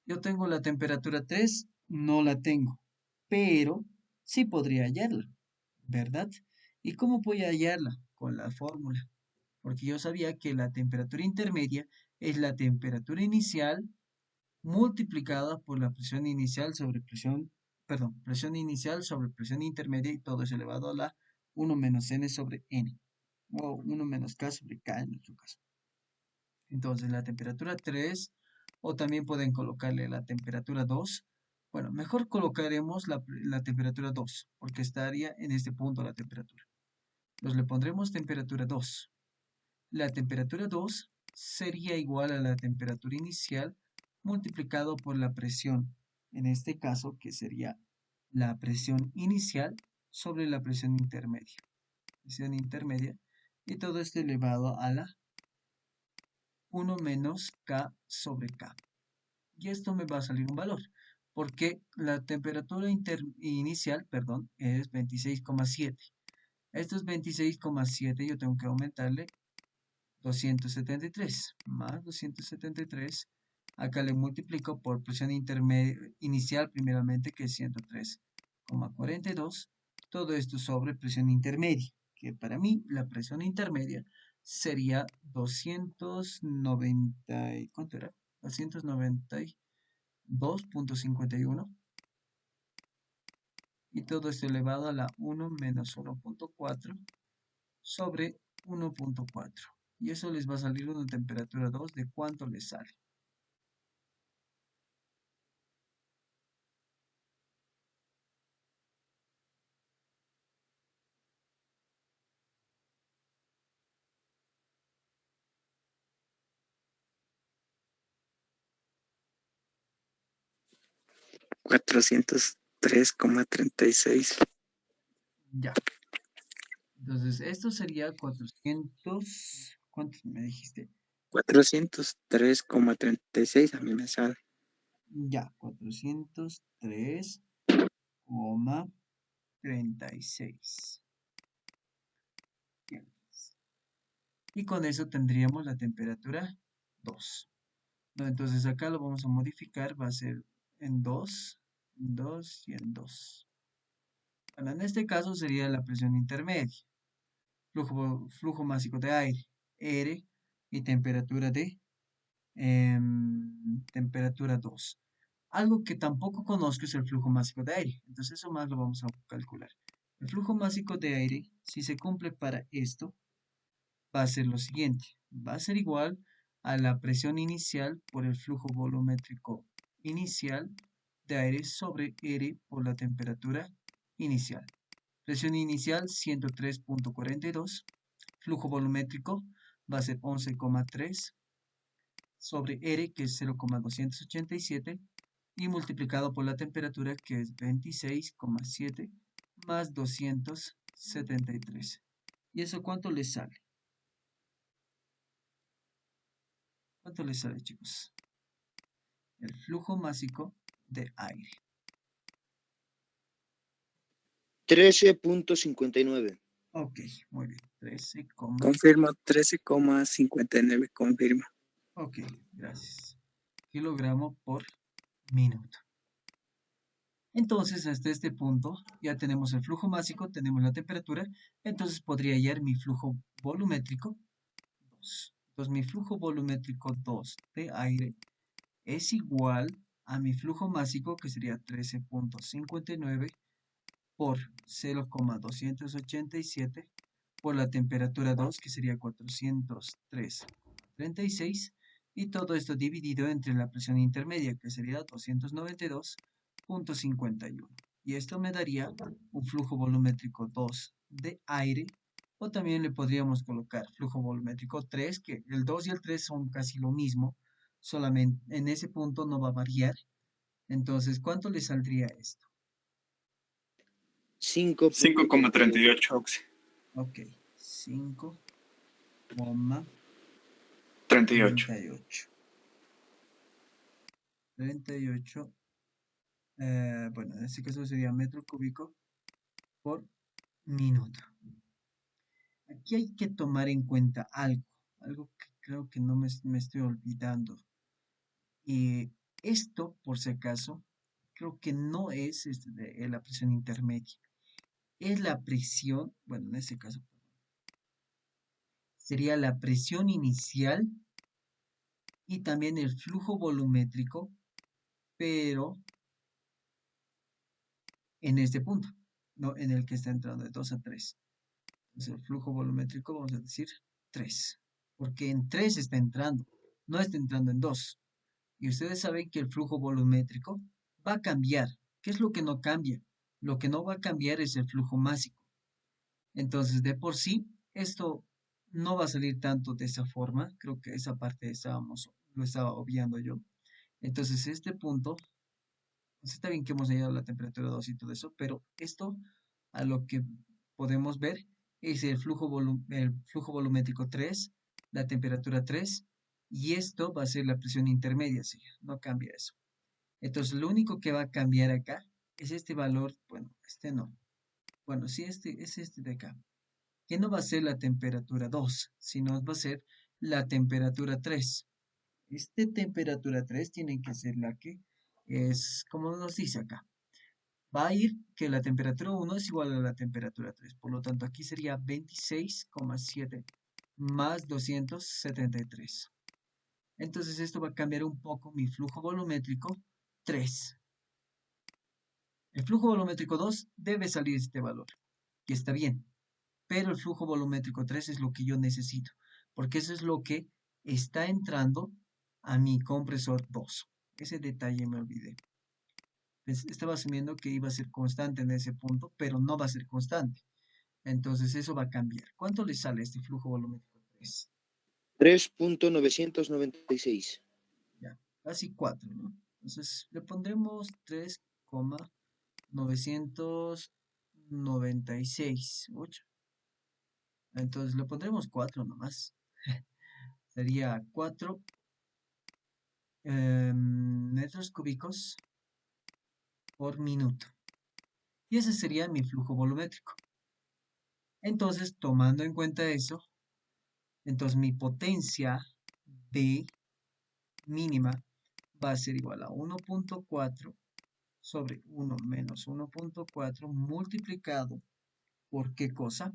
S1: Yo tengo la temperatura 3, no la tengo, pero sí podría hallarla, ¿verdad? ¿Y cómo voy a hallarla? Con la fórmula, porque yo sabía que la temperatura intermedia es la temperatura inicial multiplicada por la presión inicial sobre presión, perdón, presión inicial sobre presión intermedia, y todo es elevado a la 1 menos n sobre n, o 1 menos k sobre k en nuestro caso. Entonces la temperatura 3, o también pueden colocarle la temperatura 2. Bueno, mejor colocaremos la temperatura 2, porque estaría en este punto la temperatura. Entonces le pondremos temperatura 2. La temperatura 2 sería igual a la temperatura inicial multiplicado por la presión, en este caso que sería la presión inicial sobre la presión intermedia. Presión intermedia, y todo esto elevado a la 1 menos K sobre K. Y esto me va a salir un valor, porque la temperatura inicial, perdón, es 26,7. Esto es 26,7, yo tengo que aumentarle 273 más 273. Acá le multiplico por presión inicial primeramente, que es 103,42. Todo esto sobre presión intermedia, que para mí la presión intermedia sería 290, ¿cuánto era? 292,51. Y todo esto elevado a la 1 menos 1.4 sobre 1.4. Y eso les va a salir una temperatura 2 de cuánto les sale.
S3: $403,36.
S1: Ya. Entonces, esto sería 400. ¿Cuántos me dijiste?
S3: 403,36 a mí me sale.
S1: Ya, 403,36. Bien. Y con eso tendríamos la temperatura 2. ¿No? Entonces acá lo vamos a modificar, va a ser en 2, en 2 y en 2. Bueno, en este caso sería la presión intermedia. Flujo másico de aire, R, y temperatura de temperatura 2. Algo que tampoco conozco es el flujo másico de aire, entonces eso más lo vamos a calcular. El flujo másico de aire, si se cumple para esto, va a ser lo siguiente. Va a ser igual a la presión inicial por el flujo volumétrico inicial de aire sobre R por la temperatura inicial. Presión inicial 103,42, flujo volumétrico va a ser 11,3 sobre R, que es 0,287, y multiplicado por la temperatura, que es 26,7 más 273. ¿Y eso cuánto le sale? ¿Cuánto le sale, chicos? El flujo másico de aire.
S9: 13.59.
S1: Ok, muy bien. 13,
S3: Confirmo 13,59. Confirmo.
S1: ok, gracias. Kilogramo por minuto. Entonces, hasta este punto ya tenemos el flujo másico, tenemos la temperatura, entonces podría hallar mi flujo volumétrico 2. Entonces, mi flujo volumétrico 2 de aire es igual a mi flujo másico, que sería 13,59 por 0,287 por la temperatura 2, que sería 403,36, y todo esto dividido entre la presión intermedia, que sería 292,51. Y esto me daría un flujo volumétrico 2 de aire, o también le podríamos colocar flujo volumétrico 3, que el 2 y el 3 son casi lo mismo, solamente en ese punto no va a variar. Entonces, ¿cuánto le saldría esto?
S9: 5.38.
S7: Oxy.
S1: Ok, 5,38.
S7: 38.
S1: 38, bueno, en este caso sería metro cúbico por minuto. Aquí hay que tomar en cuenta algo que creo que no me estoy olvidando. Y esto, por si acaso, creo que no es la presión intermedia. Es la presión, bueno, en este caso, sería la presión inicial y también el flujo volumétrico, pero en este punto, no en el que está entrando de 2 a 3. Entonces, el flujo volumétrico, vamos a decir 3, porque en 3 está entrando, no está entrando en 2. Y ustedes saben que el flujo volumétrico va a cambiar. ¿Qué es lo que no cambia? Lo que no va a cambiar es el flujo másico. Entonces, de por sí, esto no va a salir tanto de esa forma. Creo que esa parte lo estaba obviando yo. Entonces, este punto, está bien que hemos hallado la temperatura 2 y todo eso, pero esto a lo que podemos ver es el flujo volumétrico 3, la temperatura 3, y esto va a ser la presión intermedia, sí, no cambia eso. Entonces, lo único que va a cambiar acá es este valor, bueno, este no. Bueno, sí, este es este de acá, que no va a ser la temperatura 2, sino va a ser la temperatura 3. Esta temperatura 3 tiene que ser la que es, como nos dice acá. Va a ir que la temperatura 1 es igual a la temperatura 3. Por lo tanto, aquí sería 26,7 más 273. Entonces, esto va a cambiar un poco mi flujo volumétrico 3. El flujo volumétrico 2 debe salir este valor, y está bien. Pero el flujo volumétrico 3 es lo que yo necesito, porque eso es lo que está entrando a mi compresor 2. Ese detalle me olvidé. Estaba asumiendo que iba a ser constante en ese punto, pero no va a ser constante. Entonces eso va a cambiar. ¿Cuánto le sale este flujo volumétrico 3?
S9: 3.996.
S1: Ya, casi 4, ¿no? Entonces le pondremos 3,996. Entonces le pondremos 4 nomás. Sería 4 metros cúbicos por minuto. Y ese sería mi flujo volumétrico. Entonces, tomando en cuenta eso, entonces mi potencia B mínima va a ser igual a 1,4 sobre 1 menos 1,4 multiplicado por ¿qué cosa?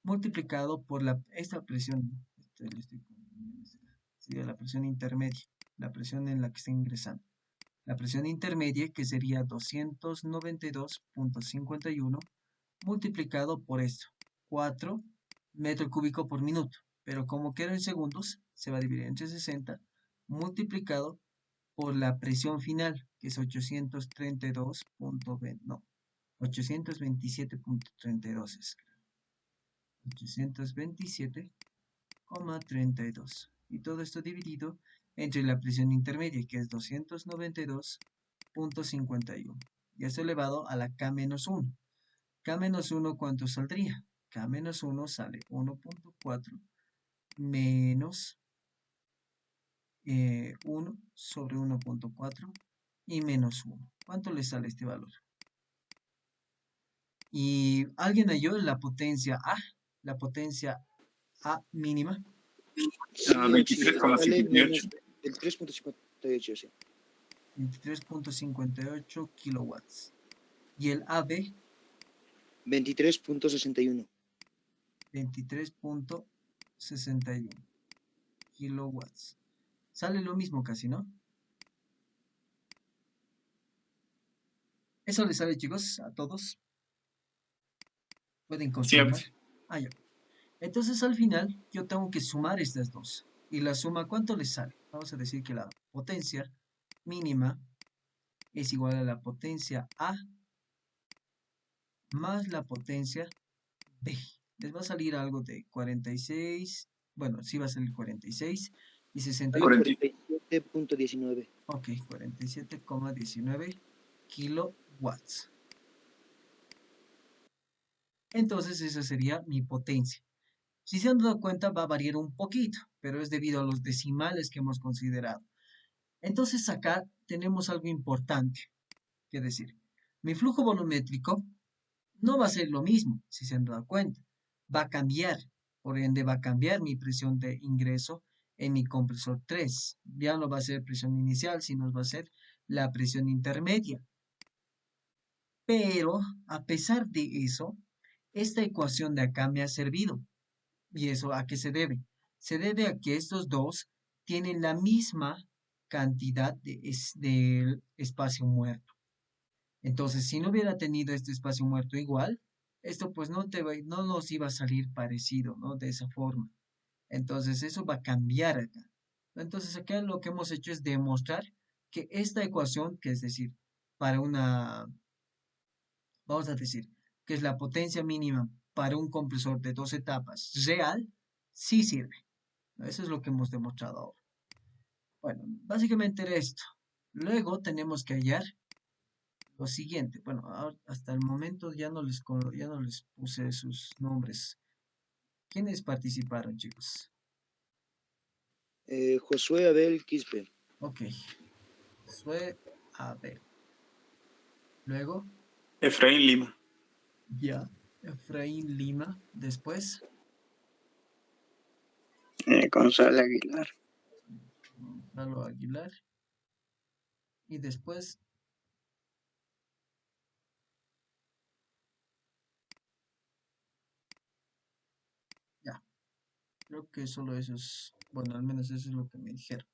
S1: Multiplicado por esta presión, sería la presión intermedia, la presión en la que está ingresando. La presión intermedia, que sería 292,51 multiplicado por esto, 4 metros cúbicos por minuto. Pero como queda en segundos, se va a dividir entre 60 multiplicado por la presión final, que es 832,20, no, 827,32 es. 827,32. 292. Y todo esto dividido entre la presión intermedia, que es 292.51. Y esto elevado a la K-1. K-1, ¿cuánto saldría? K-1 sale 1.4 menos 1 sobre 1.4 y menos 1. ¿Cuánto le sale este valor? Y alguien halló la potencia A mínima.
S9: Sí, sale
S2: 23,58.
S9: menos 23.58, sí.
S1: 23.58 kilowatts. Y el AB,
S9: 23.61.
S1: 23.61 kilowatts. Sale lo mismo casi, ¿no? Eso les sale, chicos, a todos. Pueden confirmar. Ah, ya. Entonces, al final, yo tengo que sumar estas dos. Y la suma, ¿cuánto les sale? Vamos a decir que la potencia mínima es igual a la potencia A más la potencia B. Les va a salir algo de 46. Bueno, sí va a salir 46 y 68.
S9: 47.19.
S1: Ok, 47,19 kilowatts. Entonces esa sería mi potencia. Si se han dado cuenta va a variar un poquito, pero es debido a los decimales que hemos considerado. Entonces acá tenemos algo importante que decir. Mi flujo volumétrico no va a ser lo mismo, si se han dado cuenta. Va a cambiar, por ende va a cambiar mi presión de ingreso en mi compresor 3. Ya no va a ser presión inicial, sino va a ser la presión intermedia. Pero, a pesar de eso, esta ecuación de acá me ha servido. ¿Y eso a qué se debe? Se debe a que estos dos tienen la misma cantidad de espacio muerto. Entonces, si no hubiera tenido este espacio muerto igual, esto pues no nos iba a salir parecido, ¿no? De esa forma. Entonces, eso va a cambiar acá. Entonces, acá lo que hemos hecho es demostrar que esta ecuación, que es decir, para una, vamos a decir, que es la potencia mínima para un compresor de 2 etapas real, sí sirve. Eso es lo que hemos demostrado ahora. Bueno, básicamente era esto. Luego tenemos que hallar lo siguiente. Bueno, hasta el momento ya no les puse sus nombres. ¿Quiénes participaron, chicos?
S9: Josué Abel Quispe.
S1: Ok. Josué Abel. Luego,
S2: Efraín Lima.
S1: ya. Efraín Lima. Después,
S3: Gonzalo Aguilar.
S1: Gonzalo Aguilar. Y después, ya. Creo que solo esos, bueno, al menos eso es lo que me dijeron.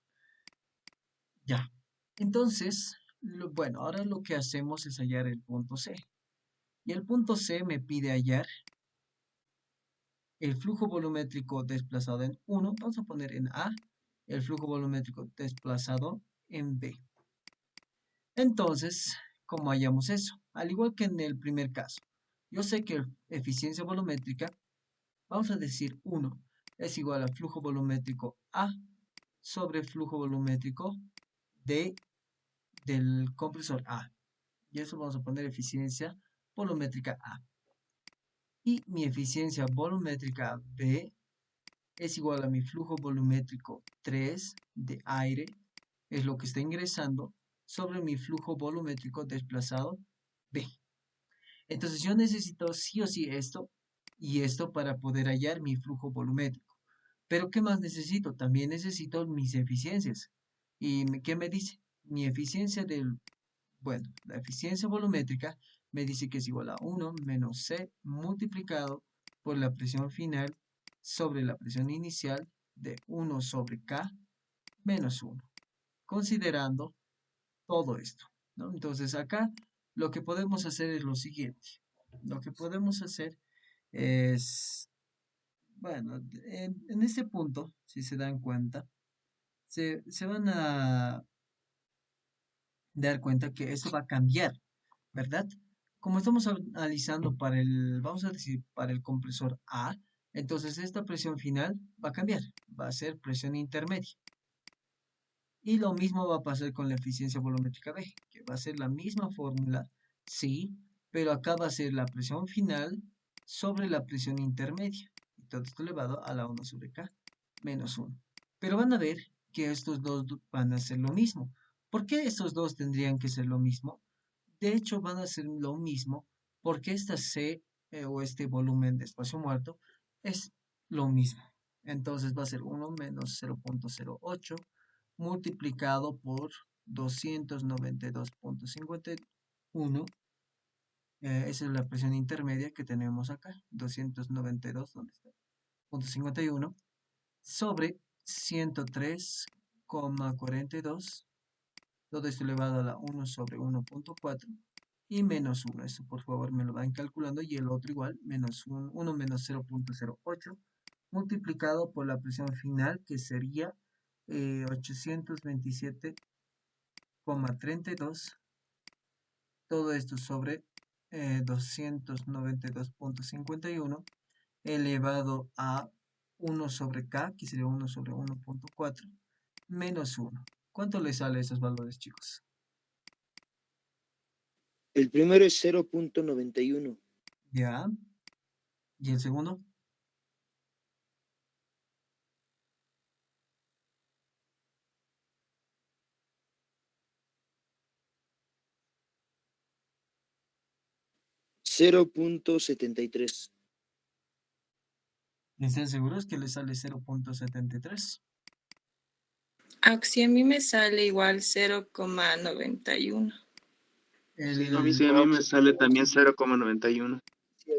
S1: Ya. Entonces, bueno, ahora lo que hacemos es hallar el punto C. Y el punto C me pide hallar el flujo volumétrico desplazado en 1. Vamos a poner en A. El flujo volumétrico desplazado en B. Entonces, ¿cómo hallamos eso? Al igual que en el primer caso, yo sé que eficiencia volumétrica, vamos a decir 1, es igual a flujo volumétrico A sobre flujo volumétrico del compresor A. Y eso vamos a poner eficiencia volumétrica A. Y mi eficiencia volumétrica B es igual a mi flujo volumétrico 3 de aire, es lo que está ingresando, sobre mi flujo volumétrico desplazado B. Entonces yo necesito sí o sí esto y esto para poder hallar mi flujo volumétrico. Pero ¿qué más necesito? También necesito mis eficiencias. ¿Y qué me dice? Mi eficiencia bueno, la eficiencia volumétrica me dice que es igual a 1 menos C multiplicado por la presión final sobre la presión inicial de 1 sobre K menos 1, considerando todo esto, ¿no? Entonces acá lo que podemos hacer es lo siguiente. Lo que podemos hacer es, bueno, en este punto, si se dan cuenta, se van a dar cuenta que esto va a cambiar, ¿verdad? Como estamos analizando para vamos a decir, para el compresor A, Entonces esta presión final va a cambiar, va a ser presión intermedia. Y lo mismo va a pasar con la eficiencia volumétrica B, que va a ser la misma fórmula, sí, pero acá va a ser la presión final sobre la presión intermedia. Y todo esto elevado a la 1 sobre K menos 1. Pero van a ver que estos dos van a ser lo mismo. ¿Por qué estos dos tendrían que ser lo mismo? De hecho, van a ser lo mismo porque esta C o este volumen de espacio muerto es lo mismo. Entonces va a ser 1 menos 0.08 multiplicado por 292.51. Esa es la presión intermedia que tenemos acá. 292, ¿dónde está? 0.51 sobre 103,42. Todo esto elevado a la 1 sobre 1.4 y menos 1. Eso por favor me lo van calculando. Y el otro igual, menos 1 menos 0.08 multiplicado por la presión final, que sería 827,32. Todo esto sobre 292.51 elevado a 1 sobre K, que sería 1 sobre 1.4, menos 1. ¿Cuánto le sale esos valores, chicos?
S9: El primero es 0.91.
S1: Ya. ¿Y el segundo?
S9: $0.73.
S1: ¿Están seguros que le sale 0.73?
S8: Auxi, a mí me sale igual 0,91.
S5: Sí, a mí me sale también 0,91.
S9: Sí.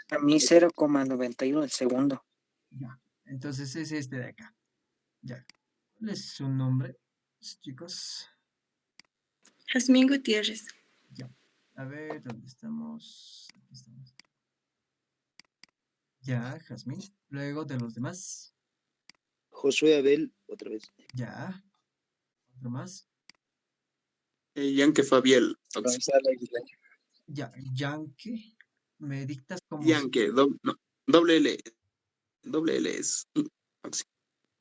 S3: A mí 0,91 el segundo.
S1: Ya. Entonces es este de acá. Ya. ¿Cuál es su nombre, chicos?
S8: Jazmín Gutiérrez.
S1: Ya. A ver, ¿dónde estamos? Aquí estamos. Ya, Jazmín. Luego de los demás.
S9: Josué Abel, otra vez.
S1: Ya. Otro más.
S2: Yankee Fabiel.
S3: Gonzalo Aguilar.
S1: Ya. Yankee. Me dictas como...
S2: Yankee, doble L. Doble L es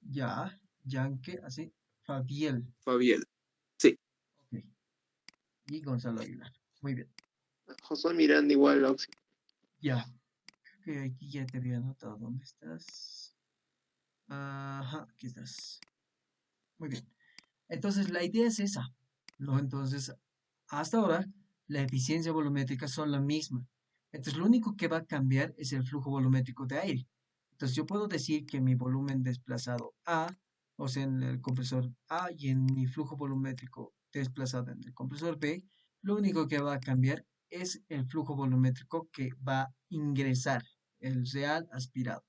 S1: Ya. Yankee, así. Fabiel.
S2: Fabiel. Sí.
S1: Ok. Y Gonzalo Aguilar. Muy bien.
S5: Josué Miranda igual, Auxi.
S1: Ya. Que aquí ya te había anotado. ¿Dónde estás? Ajá, aquí estás. Muy bien. Entonces, la idea es esa, ¿no? Entonces, hasta ahora, la eficiencia volumétrica son la misma. Entonces, lo único que va a cambiar es el flujo volumétrico de aire. Entonces, yo puedo decir que mi volumen desplazado A, o sea, en el compresor A, y en mi flujo volumétrico desplazado en el compresor B, lo único que va a cambiar es el flujo volumétrico que va a ingresar, el real aspirado.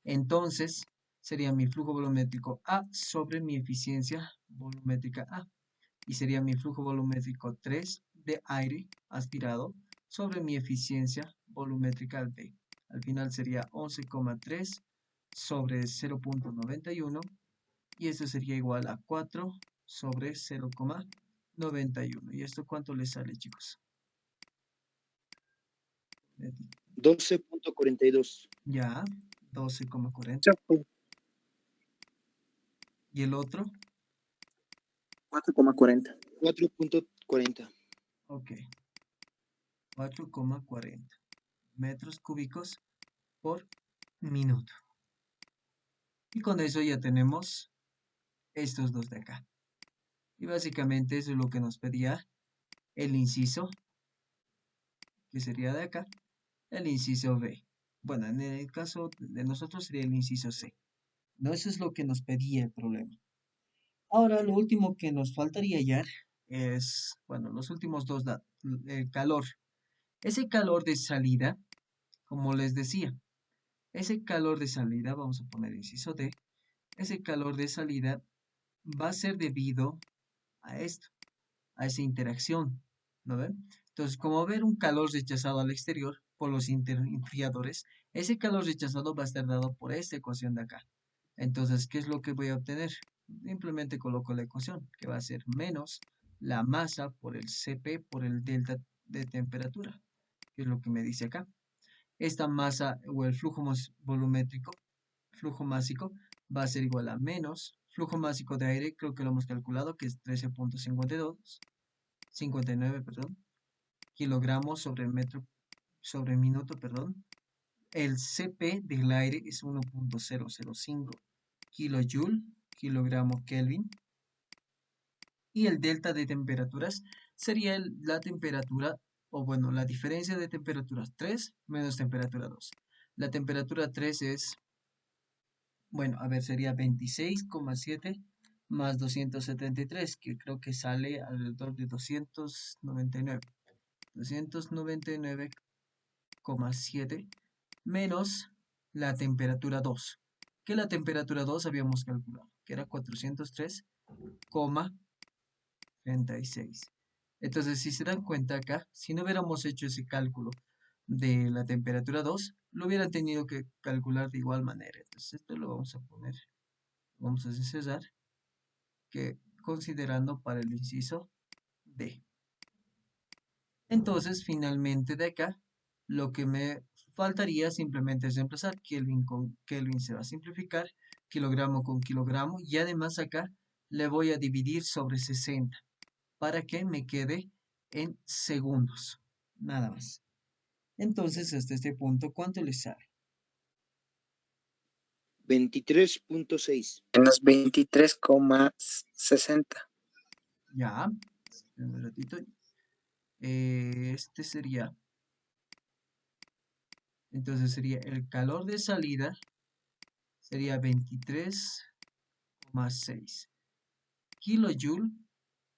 S1: Entonces, sería mi flujo volumétrico A sobre mi eficiencia volumétrica A. Y sería mi flujo volumétrico 3 de aire aspirado sobre mi eficiencia volumétrica B. Al final sería 11,3 sobre 0.91 y esto sería igual a 4 sobre 0,91. ¿Y esto cuánto les sale, chicos?
S9: 12.42.
S1: Ya, 12,40.
S3: Eso fue
S1: ¿Y el otro?
S7: 4,40.
S9: 4.40.
S1: Ok. 4,40 metros cúbicos por minuto. Y con eso ya tenemos estos dos de acá. Y básicamente eso es lo que nos pedía el inciso, que sería de acá, el inciso B. Bueno, en el caso de nosotros sería el inciso C. No, eso es lo que nos pedía el problema. Ahora, lo último que nos faltaría hallar es, bueno, los últimos dos datos, el calor. Ese calor de salida, como les decía, ese calor de salida, vamos a poner inciso D, ese calor de salida va a ser debido a esto, a esa interacción, ¿no ven? Entonces, como va a haber un calor rechazado al exterior por los enfriadores, ese calor rechazado va a estar dado por esta ecuación de acá. Entonces, ¿qué es lo que voy a obtener? Simplemente coloco la ecuación, que va a ser menos la masa por el Cp por el delta de temperatura, que es lo que me dice acá. esta masa o el flujo volumétrico, flujo másico, va a ser igual a menos flujo másico de aire, creo que lo hemos calculado, que es 13.59, perdón, kilogramos sobre minuto, perdón. El Cp del aire es 1.005 kilojoule, kilogramo Kelvin. Y el delta de temperaturas sería la temperatura, o bueno, la diferencia de temperaturas 3 menos temperatura 2. La temperatura 3 es, bueno, a ver, sería 26,7 más 273, que creo que sale alrededor de 299. 299,7 menos la temperatura 2, que la temperatura 2 habíamos calculado, que era 403,36. Entonces, si se dan cuenta acá, si no hubiéramos hecho ese cálculo de la temperatura 2, lo hubieran tenido que calcular de igual manera. Entonces, esto lo vamos a poner, vamos a cerrar, que considerando para el inciso D. Entonces, finalmente de acá, lo que me faltaría simplemente es reemplazar Kelvin con Kelvin, se va a simplificar, kilogramo con kilogramo, y además acá le voy a dividir sobre 60 para que me quede en segundos, nada más. Entonces, hasta este punto, ¿cuánto les sale?
S9: 23.6.
S3: Menos 23,60.
S1: Ya, un ratito. Este sería, entonces sería el calor de salida, sería 23,6 kilojoule,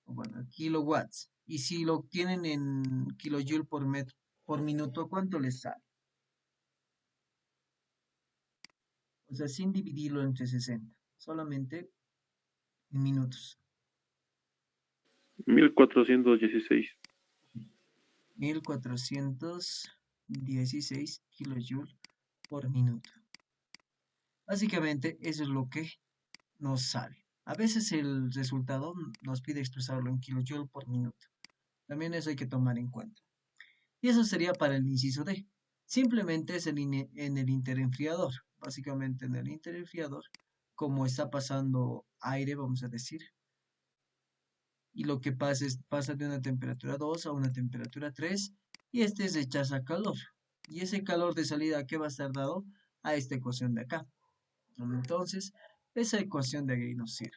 S1: o bueno, kilowatts. Y si lo obtienen en kilojoule por minuto, ¿cuánto les sale? O sea, sin dividirlo entre 60, solamente en minutos.
S2: 1416.
S1: 1416 kilojoule por minuto. Básicamente, eso es lo que nos sale. A veces el resultado nos pide expresarlo en kilojoule por minuto. También eso hay que tomar en cuenta. Y eso sería para el inciso D. Simplemente es en el interenfriador. Básicamente en el interenfriador, como está pasando aire, vamos a decir, y lo que pasa es pasa de una temperatura 2 a una temperatura 3, y este rechaza calor. Y ese calor de salida, ¿qué va a estar dado? A esta ecuación de acá. Entonces, esa ecuación de ahí nos sirve.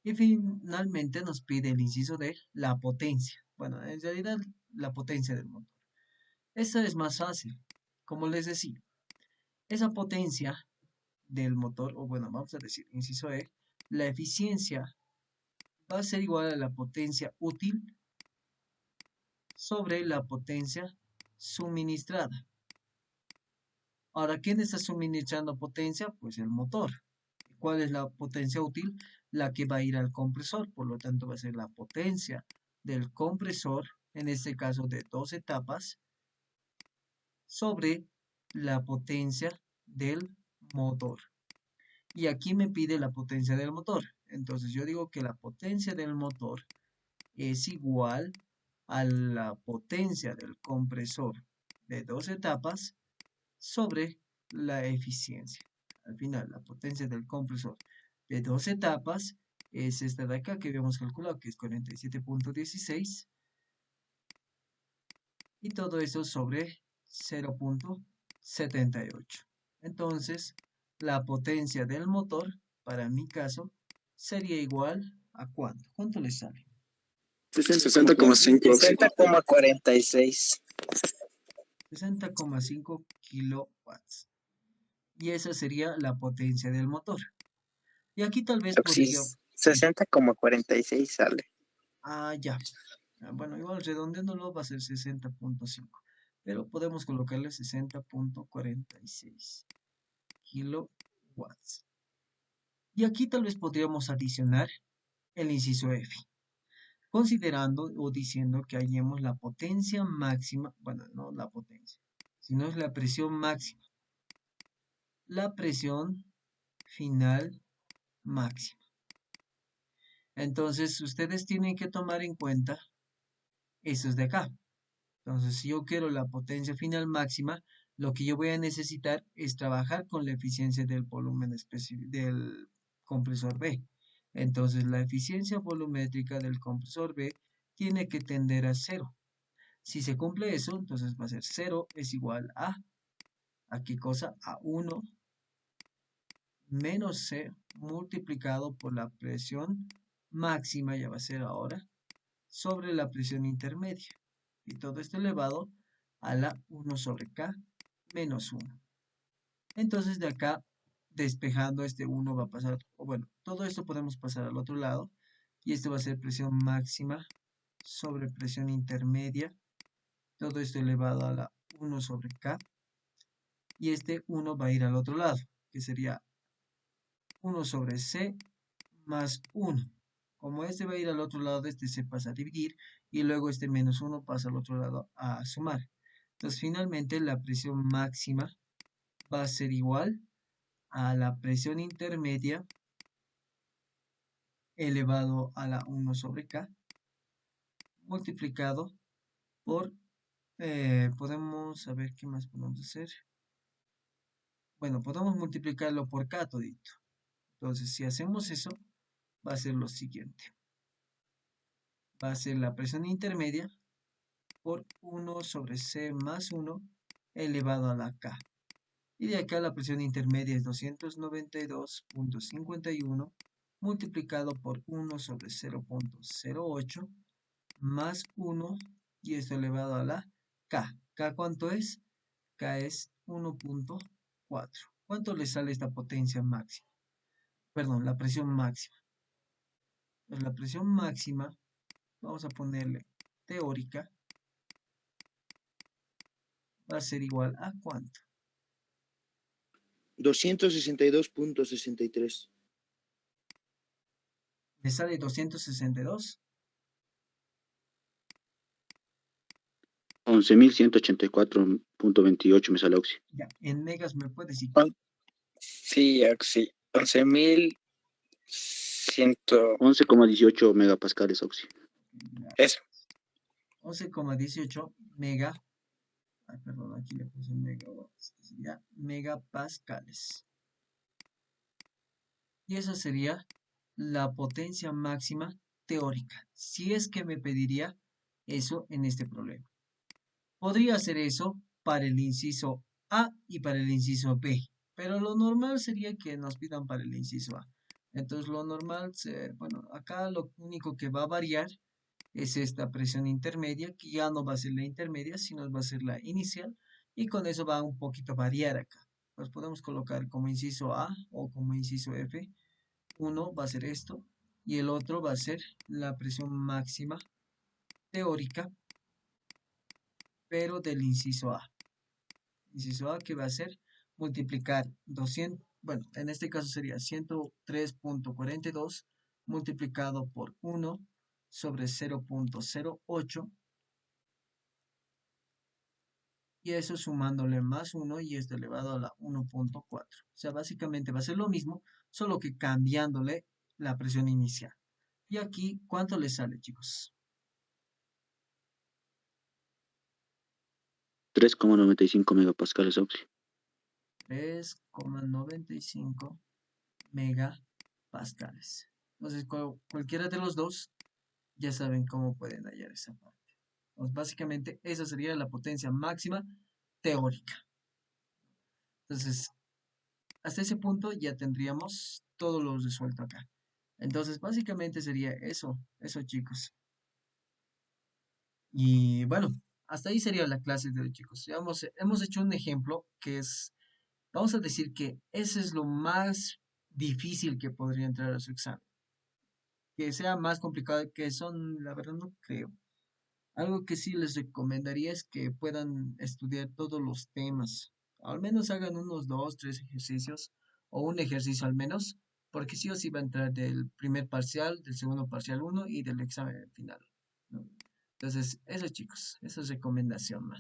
S1: Y finalmente nos pide el inciso de la potencia. Bueno, en realidad la potencia del motor. Esa es más fácil. Como les decía, esa potencia del motor, o bueno, vamos a decir, inciso E, la eficiencia va a ser igual a la potencia útil sobre la potencia suministrada. Ahora, ¿quién está suministrando potencia? Pues el motor. ¿Cuál es la potencia útil? La que va a ir al compresor, por lo tanto va a ser la potencia del compresor, en este caso de 2 etapas, sobre la potencia del motor. Y aquí me pide la potencia del motor. Entonces yo digo que la potencia del motor es igual a la potencia del compresor de 2 etapas sobre la eficiencia. Al final, la potencia del compresor de 2 etapas es esta de acá que habíamos calculado, que es 47.16. Y todo eso sobre 0.78. Entonces, la potencia del motor, para mi caso, sería igual a ¿cuánto? ¿Cuánto le sale?
S7: 60,5.
S3: 60,46.
S1: 60,5 kilowatts. Y esa sería la potencia del motor. Y aquí tal vez podría...
S3: 60,46 sale.
S1: Ah, ya. Bueno, igual redondeándolo va a ser 60.5. Pero podemos colocarle 60.46 kilowatts. Y aquí tal vez podríamos adicionar el inciso F, considerando o diciendo que hallemos la potencia máxima, bueno, no la potencia, sino es la presión máxima. La presión final máxima. Entonces, ustedes tienen que tomar en cuenta esos de acá. Entonces, si yo quiero la potencia final máxima, Lo que yo voy a necesitar es trabajar con la eficiencia del volumen del compresor B. Entonces, la eficiencia volumétrica del compresor B tiene que tender a 0. Si se cumple eso, entonces va a ser 0 es igual ¿a qué cosa? A 1 menos C multiplicado por la presión máxima, ya va a ser ahora, sobre la presión intermedia. Y todo esto elevado a la 1 sobre K menos 1. Entonces de acá, despejando este 1 va a pasar, o bueno, todo esto podemos pasar al otro lado. Y esto va a ser presión máxima sobre presión intermedia. Todo esto elevado a la 1 sobre K. Y este 1 va a ir al otro lado, que sería 1 sobre C más 1. Como este va a ir al otro lado, este se pasa a dividir y luego este menos 1 pasa al otro lado a sumar. Entonces finalmente la presión máxima va a ser igual a la presión intermedia elevado a la 1 sobre K multiplicado por, podemos saber qué más podemos hacer. Bueno, podemos multiplicarlo por K todito. Entonces si hacemos eso, va a ser lo siguiente. Va a ser la presión intermedia por 1 sobre C más 1 elevado a la K. Y de acá la presión intermedia es 292.51 multiplicado por 1 sobre 0.08 más 1 y esto elevado a la K. ¿K cuánto es? K es 1.4. ¿Cuánto le sale esta potencia máxima? Perdón, la presión máxima. Pues la presión máxima, vamos a ponerle teórica, va a ser igual a ¿cuánto?
S9: 262.63.
S1: ¿Le sale 262?
S7: 11.184.28 me sale Oxy.
S1: Ya, en megas me puedes decir.
S3: Sí, sí. 11.100.
S7: 11,18 megapascales Oxy.
S3: Eso.
S1: 11,18 mega. Ay, perdón, aquí le puse megawatts. Sería megapascales. Y esa sería la potencia máxima teórica. Si es que me pediría eso en este problema. Podría hacer eso para el inciso A y para el inciso B. Pero lo normal sería que nos pidan para el inciso A. Entonces lo normal, bueno, acá lo único que va a variar es esta presión intermedia, que ya no va a ser la intermedia, sino va a ser la inicial, y con eso va un poquito a variar acá. Pues podemos colocar como inciso A o como inciso F. Uno va a ser esto, y el otro va a ser la presión máxima teórica, pero del inciso A. Inciso A que va a ser multiplicar 200, bueno, en este caso sería 103.42 multiplicado por 1 sobre 0.08 y eso sumándole más 1 y esto elevado a la 1.4. O sea, básicamente va a ser lo mismo, solo que cambiándole la presión inicial. Y aquí, ¿cuánto le sale, chicos?
S7: 3,95 megapascales Oxy.
S1: 3,95 megapascales. Entonces, cualquiera de los dos, ya saben cómo pueden hallar esa parte. Entonces, básicamente, esa sería la potencia máxima teórica. Entonces, hasta ese punto ya tendríamos todo lo resuelto acá. Entonces, básicamente sería eso chicos. Y bueno, hasta ahí sería la clase de hoy, chicos. Ya hemos hecho un ejemplo que es, vamos a decir que ese es lo más difícil que podría entrar a su examen. Que sea más complicado que eso, la verdad no creo. Algo que sí les recomendaría es que puedan estudiar todos los temas. Al menos hagan unos 2, 3 ejercicios o un ejercicio al menos, porque sí o sí va a entrar del primer parcial, del segundo parcial 1 y del examen final, ¿no? Entonces, eso chicos, esa es recomendación más.